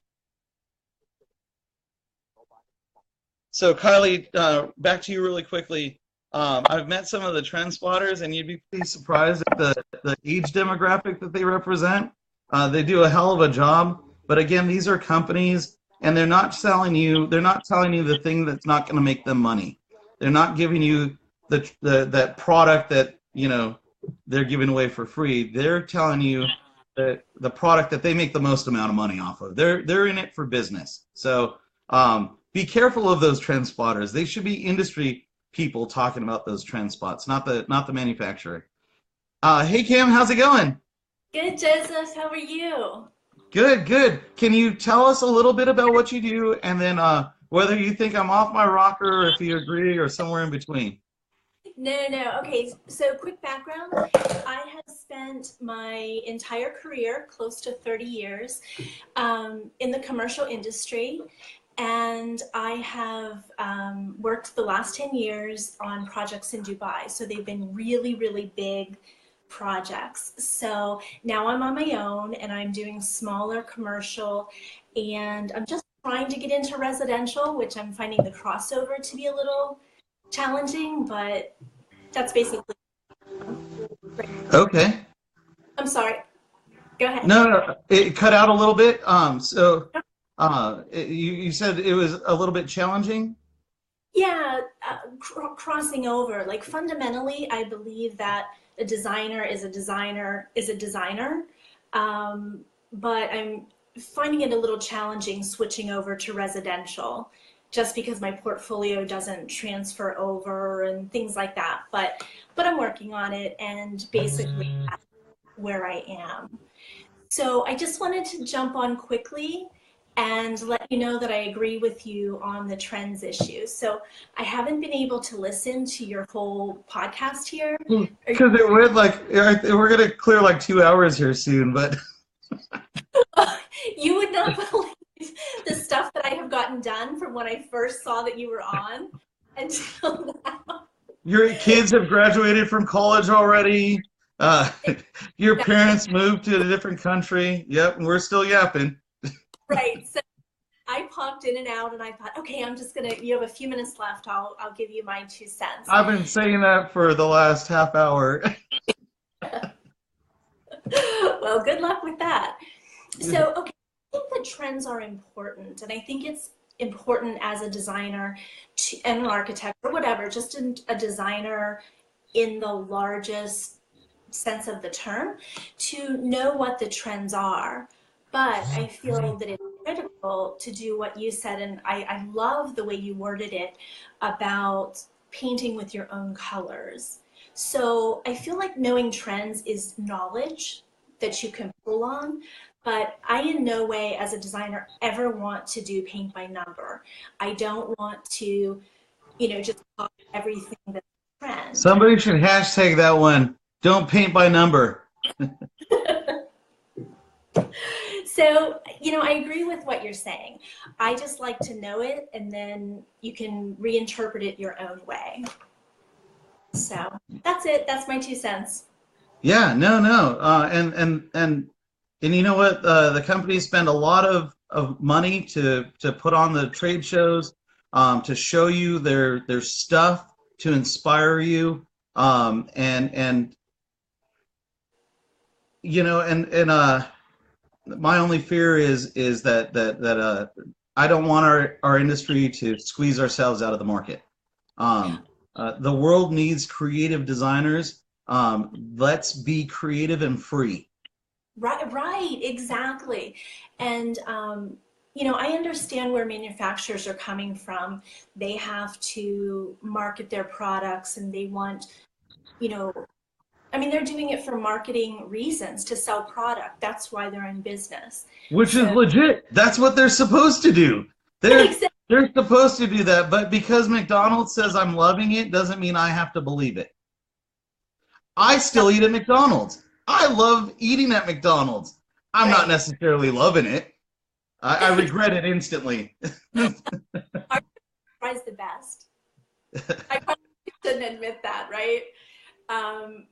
[SPEAKER 1] So Kylie, back to you really quickly. I've met some of the trend spotters, and you'd be pretty surprised at the age demographic that they represent. They do a hell of a job, but again, these are companies, and they're not telling you the thing that's not going to make them money. They're not giving you that product that they're giving away for free. They're telling you the product that they make the most amount of money off of. They're in it for business. So be careful of those trend spotters. They should be industry people talking about those trend spots, not the manufacturer. Hey Kim, how's it going?
[SPEAKER 11] Good, Joseph. How are you?
[SPEAKER 1] Good, good. Can you tell us a little bit about what you do, and then whether you think I'm off my rocker, or if you agree, or somewhere in between?
[SPEAKER 11] No. Okay, so quick background. I have spent my entire career, close to 30 years, in the commercial industry. And I have worked the last 10 years on projects in Dubai. So they've been really, really big projects. So now I'm on my own, and I'm doing smaller commercial, and I'm just trying to get into residential, which I'm finding the crossover to be a little challenging, but that's basically.
[SPEAKER 1] Okay.
[SPEAKER 11] I'm sorry. Go ahead.
[SPEAKER 1] No, it cut out a little bit. You said it was a little bit challenging.
[SPEAKER 11] Yeah, crossing over. Like fundamentally, I believe that a designer is a designer is a designer. But I'm finding it a little challenging switching over to residential just because my portfolio doesn't transfer over and things like that. But I'm working on it, and basically that's where I am. So I just wanted to jump on quickly and let you know that I agree with you on the trends issue. So I haven't been able to listen to your whole podcast here.
[SPEAKER 1] Because it would we're gonna clear like 2 hours here soon, but
[SPEAKER 11] You would not believe the stuff that I have gotten done from when I first saw that you were on until now.
[SPEAKER 1] your kids have graduated from college already. Your parents moved to a different country. Yep, and we're still yapping.
[SPEAKER 11] Right. So I popped in and out, and I thought, okay, I'm just gonna. You have a few minutes left. I'll give you my 2 cents.
[SPEAKER 1] I've been saying that for the last half hour.
[SPEAKER 11] Well, good luck with that. So, okay, I think that trends are important, and I think it's important as a designer and an architect or whatever, just a designer in the largest sense of the term, to know what the trends are. But I feel that it's critical to do what you said, and I love the way you worded it about painting with your own colors. So I feel like knowing trends is knowledge that you can pull on, but I in no way as a designer ever want to do paint by number. I don't want to, just copy everything that's a trend.
[SPEAKER 1] Somebody should hashtag that one. Don't paint by number.
[SPEAKER 11] So, I agree with what you're saying. I just like to know it, and then you can reinterpret it your own way. So that's it. That's my 2 cents.
[SPEAKER 1] Yeah, no. And you know what? The companies spend a lot of money to put on the trade shows, to show you their stuff, to inspire you, and my only fear is that I don't want our industry to squeeze ourselves out of the market. The world needs creative designers. Let's be creative and free.
[SPEAKER 11] Right, exactly. And I understand where manufacturers are coming from. They have to market their products, and they want, they're doing it for marketing reasons, to sell product. That's why they're in business.
[SPEAKER 1] Which is legit. That's what they're supposed to do. They're supposed to do that, but because McDonald's says I'm loving it doesn't mean I have to believe it. I still eat at McDonald's. I love eating at McDonald's. I'm not necessarily loving it. I regret it instantly.
[SPEAKER 11] Our fries the best. I probably shouldn't admit that, right?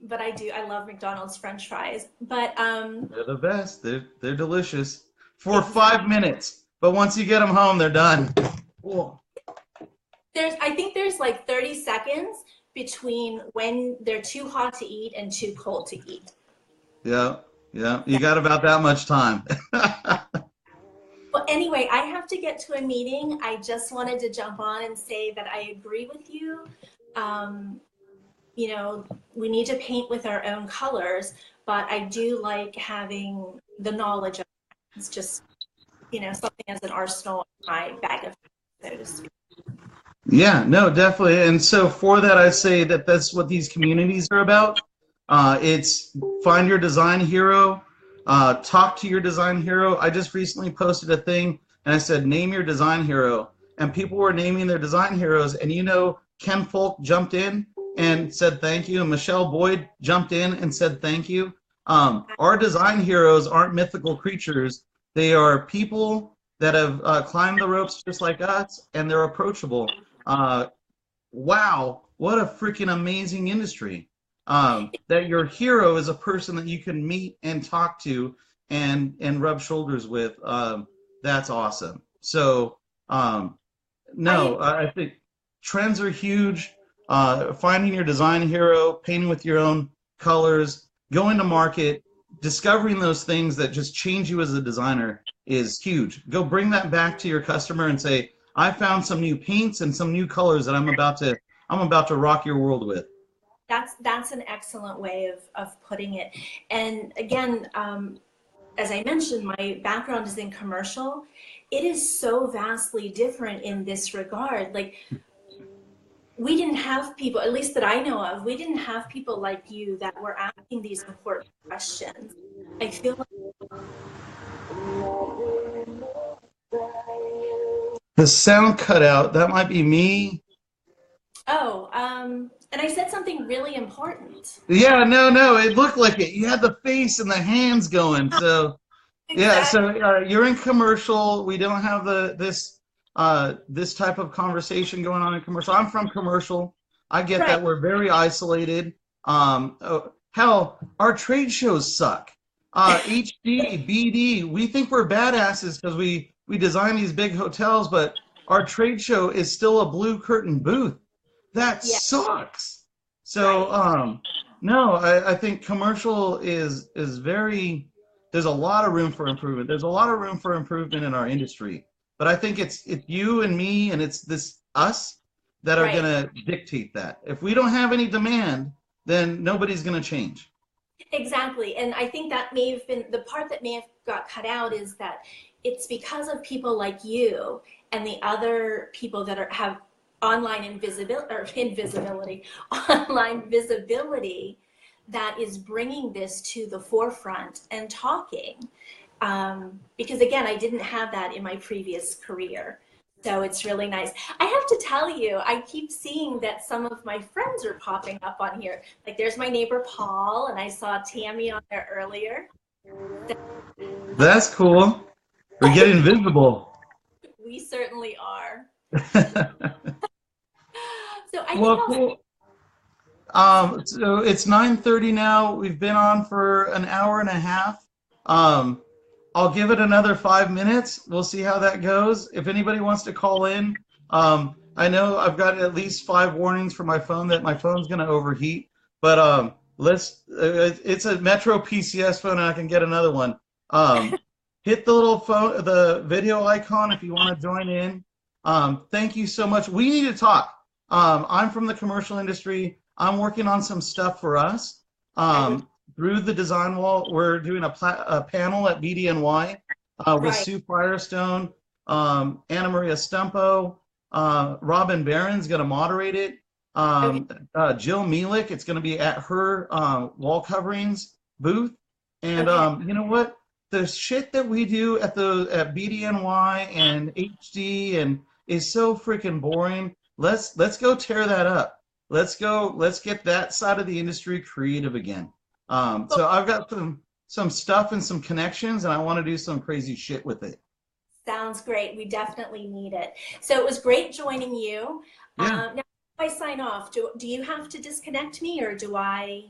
[SPEAKER 11] But I do. I love McDonald's French fries. But
[SPEAKER 1] they're the best. They're delicious for 5 minutes, but once you get them home, they're done. Whoa.
[SPEAKER 11] I think there's like 30 seconds between when they're too hot to eat and too cold to eat.
[SPEAKER 1] Yeah. You got about that much time.
[SPEAKER 11] Well, anyway, I have to get to a meeting. I just wanted to jump on and say that I agree with you. We need to paint with our own colors, but I do like having the knowledge of it. It's just, something as an arsenal in my bag of, so to speak.
[SPEAKER 1] Yeah, no, definitely. And so for that, I say that that's what these communities are about. It's find your design hero, talk to your design hero. I just recently posted a thing, and I said, name your design hero. And people were naming their design heroes. And Ken Folk jumped in and said thank you, and Michelle Boyd jumped in and said thank you. Our design heroes aren't mythical creatures. They are people that have climbed the ropes just like us, and they're approachable. Wow, what a freaking amazing industry. That your hero is a person that you can meet and talk to and rub shoulders with. That's awesome. So, I think trends are huge. finding your design hero, painting with your own colors, going to market, discovering those things that just change you as a designer is huge. Go bring that back to your customer and say, I found some new paints and some new colors that I'm about to rock your world with.
[SPEAKER 11] That's an excellent way of putting it. And again, as I mentioned, my background is in commercial. It is so vastly different in this regard. Like, we didn't have people, at least that I know of, we didn't have people like you that were asking these important questions. I feel like
[SPEAKER 1] the sound cut out. That might be me.
[SPEAKER 11] oh, and I said something really important.
[SPEAKER 1] Yeah, no, it looked like it. You had the face and the hands going. So, yeah, so you're in commercial. We don't have this type of conversation going on in commercial. I'm from commercial. I get that we're very isolated. Hell, our trade shows suck. HD, BD, we think we're badasses because we design these big hotels, but our trade show is still a blue curtain booth. That sucks. So, no, I think commercial is very, there's a lot of room for improvement. There's a lot of room for improvement in our industry. But I think it's you and me and it's us that are going to dictate that. If we don't have any demand, then nobody's going to change.
[SPEAKER 11] Exactly. And I think that may have been the part that may have got cut out, is that it's because of people like you and the other people that have online online visibility that is bringing this to the forefront and talking. Because again, I didn't have that in my previous career. So it's really nice. I have to tell you, I keep seeing that some of my friends are popping up on here. Like, there's my neighbor Paul, and I saw Tammy on there earlier.
[SPEAKER 1] That's cool. We're getting visible.
[SPEAKER 11] We certainly are. So I
[SPEAKER 1] cool. So it's 9:30 now. We've been on for an hour and a half. I'll give it another 5 minutes. We'll see how that goes. If anybody wants to call in, I know I've got at least 5 warnings for my phone that my phone's going to overheat. But it's a Metro PCS phone, and I can get another one. Hit the little phone, the video icon if you want to join in. Thank you so much. We need to talk. I'm from the commercial industry. I'm working on some stuff for us. Through the Dezignwall, we're doing a panel at BDNY with Sue Firestone, Anna Maria Stumpo, Robin Barron's going to moderate it. Jill Mielik, it's going to be at her wall coverings booth. And you know what? The shit that we do at BDNY and HD is so freaking boring. Let's go tear that up. Let's get that side of the industry creative again. So I've got some stuff and some connections, and I want to do some crazy shit with it.
[SPEAKER 11] Sounds great. We definitely need it. So it was great joining you. Now, if I sign off, do you have to disconnect me, or do I?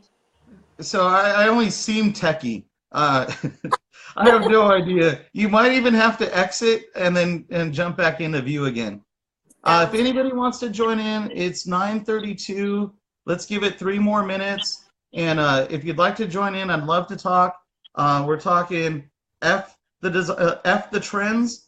[SPEAKER 1] So I only seem techie. I have no idea. You might even have to exit and jump back into view again. If anybody wants to join in, it's 9:32. Let's give it 3 more minutes. And if you'd like to join in, I'd love to talk. We're talking F the trends.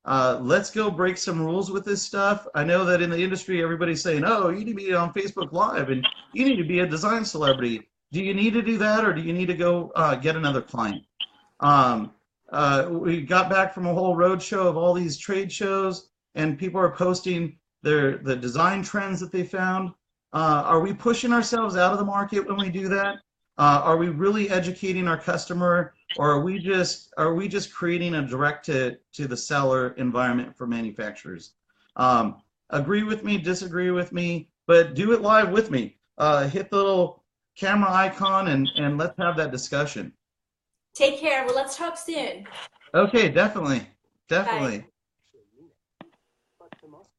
[SPEAKER 1] Let's go break some rules with this stuff. I know that in the industry, everybody's saying, oh, you need to be on Facebook Live and you need to be a design celebrity. Do you need to do that, or do you need to go get another client? We got back from a whole road show of all these trade shows, and people are posting the design trends that they found. Are we pushing ourselves out of the market when we do that? Are we really educating our customer, or are we just creating a direct to the seller environment for manufacturers? Agree with me, disagree with me, but do it live with me. Hit the little camera icon and let's have that discussion.
[SPEAKER 11] Take care. Well, let's talk soon.
[SPEAKER 1] Okay, definitely.
[SPEAKER 11] Bye.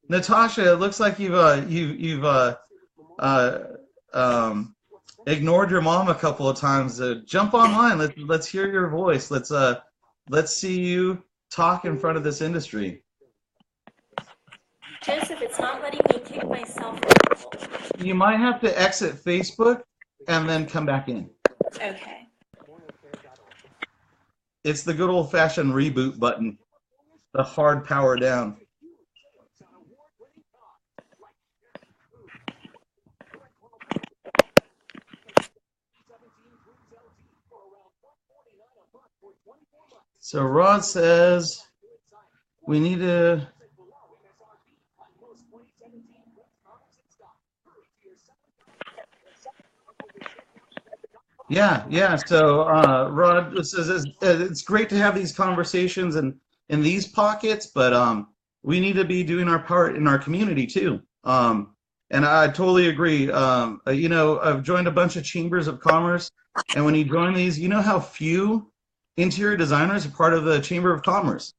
[SPEAKER 1] Natasha, it looks like you've ignored your mom a couple of times. Jump online. Let's hear your voice. Let's see you talk in front of this industry.
[SPEAKER 11] Joseph, it's not letting me kick myself out.
[SPEAKER 1] You might have to exit Facebook and then come back in.
[SPEAKER 11] Okay.
[SPEAKER 1] It's the good old-fashioned reboot button, the hard power down. So Rod says we need to. Yeah. So Rod says it's great to have these conversations and in these pockets, but we need to be doing our part in our community too. And I totally agree. You know, I've joined a bunch of chambers of commerce, and when you join these, you know how few interior designers are part of the Chamber of Commerce,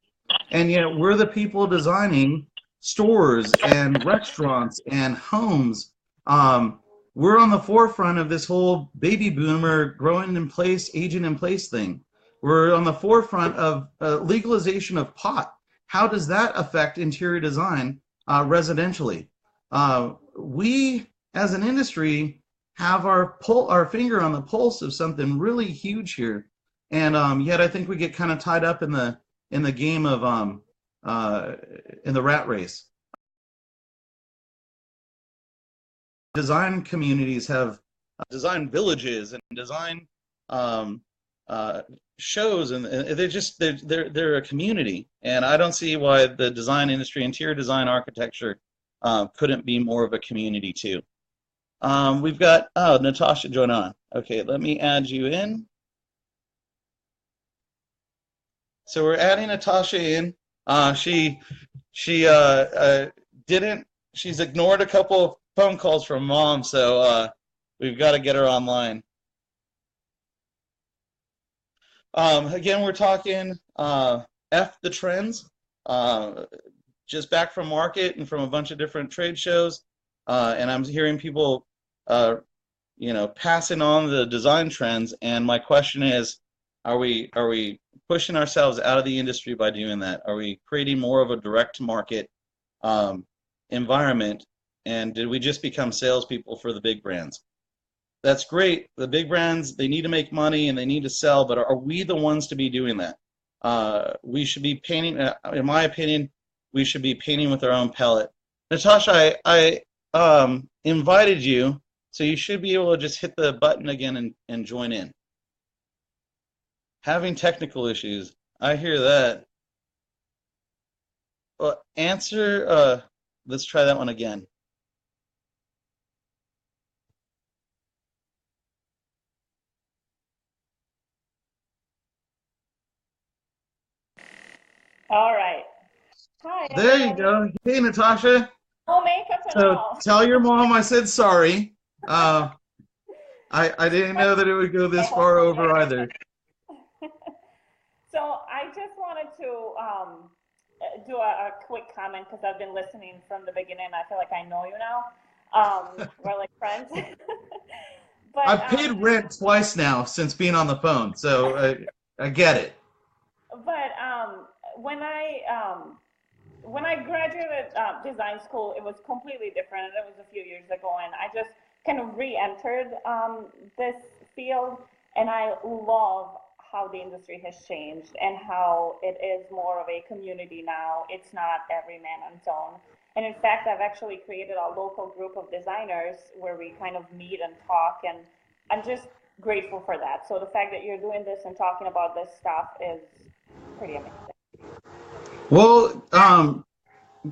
[SPEAKER 1] and yet we're the people designing stores and restaurants and homes. We're on the forefront of this whole baby boomer growing in place, aging in place thing. We're on the forefront of legalization of pot. How does that affect interior design residentially? We, as an industry, have our finger on the pulse of something really huge here, and yet I think we get kind of tied up in the game of in the rat race. Design communities have design villages and design shows, and they're a community, and I don't see why the design industry, interior design, architecture, couldn't be more of a community too. We've got Natasha join on. Okay, let me add you in. So we're adding Natasha in. She's ignored a couple of phone calls from mom, so we've got to get her online. Again, we're talking F the trends. Just back from market and from a bunch of different trade shows, and I'm hearing people, passing on the design trends. And my question is, are we pushing ourselves out of the industry by doing that? Are we creating more of a direct market environment? And did we just become salespeople for the big brands? That's great. The big brands, they need to make money and they need to sell, but are we the ones to be doing that? We should be painting, in my opinion, we should be painting with our own palette. Natasha, I invited you, so you should be able to just hit the button again and join in. Having technical issues, I hear that. Well, let's try that one again.
[SPEAKER 12] All right. Hi.
[SPEAKER 1] There you go. Hey, Natasha.
[SPEAKER 12] No makeup at
[SPEAKER 1] So
[SPEAKER 12] all.
[SPEAKER 1] tell your mom I said sorry. I didn't know that it would go this far over either.
[SPEAKER 12] So I just wanted to do a quick comment because I've been listening from the beginning. I feel like I know you now. We're like friends. But
[SPEAKER 1] I've paid rent twice now since being on the phone, so I get it.
[SPEAKER 12] But when I graduated design school, it was completely different. It was a few years ago, and I just kind of re-entered this field, and I love how the industry has changed and how it is more of a community now. It's not every man on his own. And in fact, I've actually created a local group of designers where we kind of meet and talk, and I'm just grateful for that. So the fact that you're doing this and talking about this stuff is pretty amazing.
[SPEAKER 1] Well,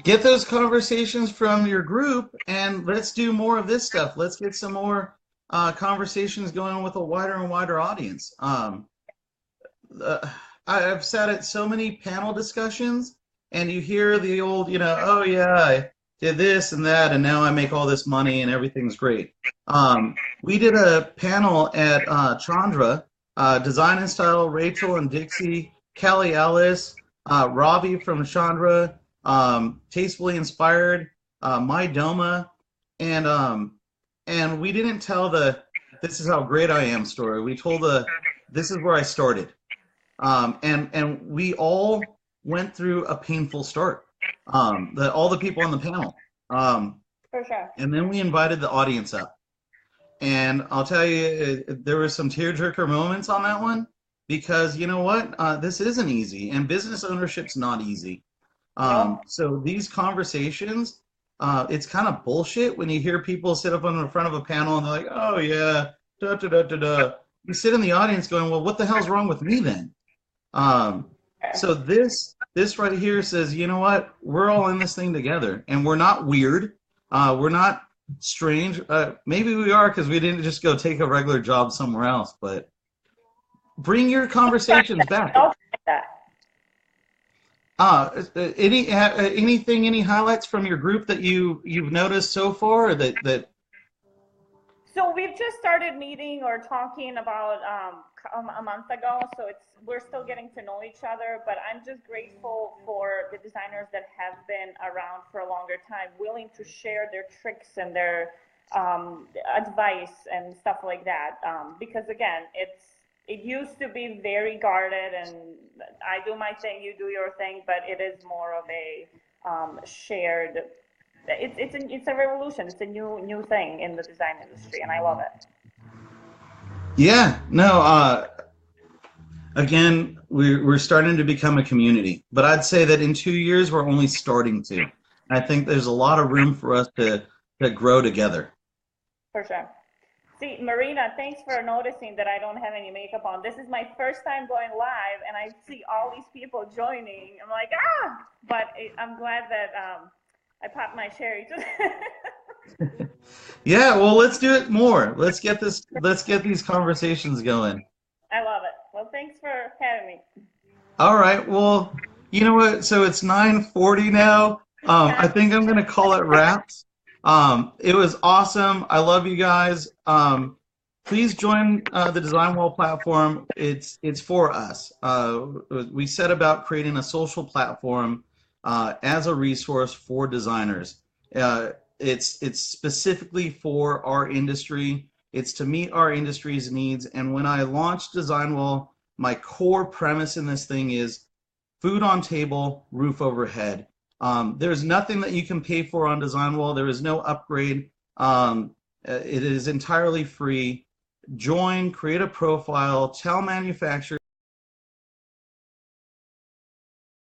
[SPEAKER 1] get those conversations from your group, and let's do more of this stuff. Let's get some more conversations going with a wider and wider audience. I've sat at so many panel discussions, and you hear the old, oh yeah, I did this and that, and now I make all this money and everything's great. We did a panel at Chandra, Design and Style, Rachel and Dixie, Kelly Ellis, Ravi from Chandra, Tastefully Inspired, My Doma, and we didn't tell the "this is how great I am" story. We told the "this is where I started," and we all went through a painful start. all the people on the panel.
[SPEAKER 12] For sure.
[SPEAKER 1] And then we invited the audience up. And I'll tell you, there were some tearjerker moments on that one because you know what? This isn't easy, and business ownership's not easy. So these conversations, it's kind of bullshit when you hear people sit up on the front of a panel and they're like, oh yeah, da da da da da. You sit in the audience going, well, what the hell's wrong with me then? So this right here says, you know what? We're all in this thing together, and we're not weird. We're not strange. Maybe we are because we didn't just go take a regular job somewhere else. But bring your conversations back. Anything? Any highlights from your group that you've noticed so far, or that?
[SPEAKER 12] So we've just started meeting or talking about a month ago. So we're still getting to know each other. But I'm just grateful for the designers that have been around for a longer time, willing to share their tricks and their advice and stuff like that. Because again, it used to be very guarded, and I do my thing, you do your thing. But it is more of a shared. It's a revolution. It's a new thing in the design industry, and I love it.
[SPEAKER 1] Yeah, no. Again, we're starting to become a community, but I'd say that in 2 years we're only starting to. I think there's a lot of room for us to grow together.
[SPEAKER 12] For sure. See, Marina, thanks for noticing that I don't have any makeup on. This is my first time going live, and I see all these people joining. I'm like, ah! But I'm glad that I popped my cherry.
[SPEAKER 1] Yeah, well, let's do it more. Let's get these conversations going.
[SPEAKER 12] I love it. Well, thanks for having me.
[SPEAKER 1] All right. Well, you know what? So it's 9:40 now. I think I'm gonna call it wraps. It was awesome. I love you guys. Please join the Dezignwall platform. It's for us. We set about creating a social platform as a resource for designers. It's specifically for our industry. It's to meet our industry's needs. And when I launched Dezignwall, my core premise in this thing is food on table, roof overhead. There's nothing that you can pay for on Dezignwall. There is no upgrade. It is entirely free. Join, create a profile, tell manufacturers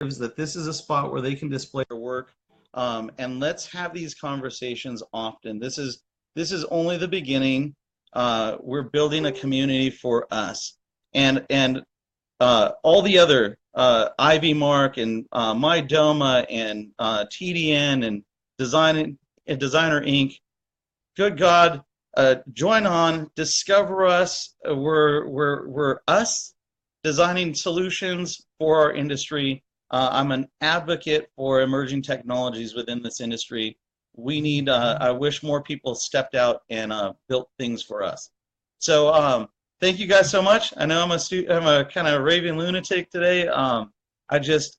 [SPEAKER 1] that this is a spot where they can display their work, and let's have these conversations often. This is only the beginning. We're building a community for us, and all the other Ivy Mark and MyDoma and TDN and Designer Inc. Good God, join on, discover us. We're us designing solutions for our industry. I'm an advocate for emerging technologies within this industry. We need. I wish more people stepped out and built things for us. So thank you guys so much. I know I'm a kind of raving lunatic today. I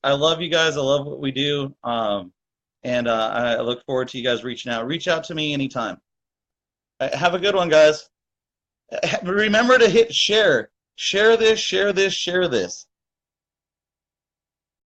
[SPEAKER 1] love you guys. I love what we do. And I look forward to you guys reaching out. Reach out to me anytime. Have a good one, guys. Remember to hit share. Share this, share this, share this.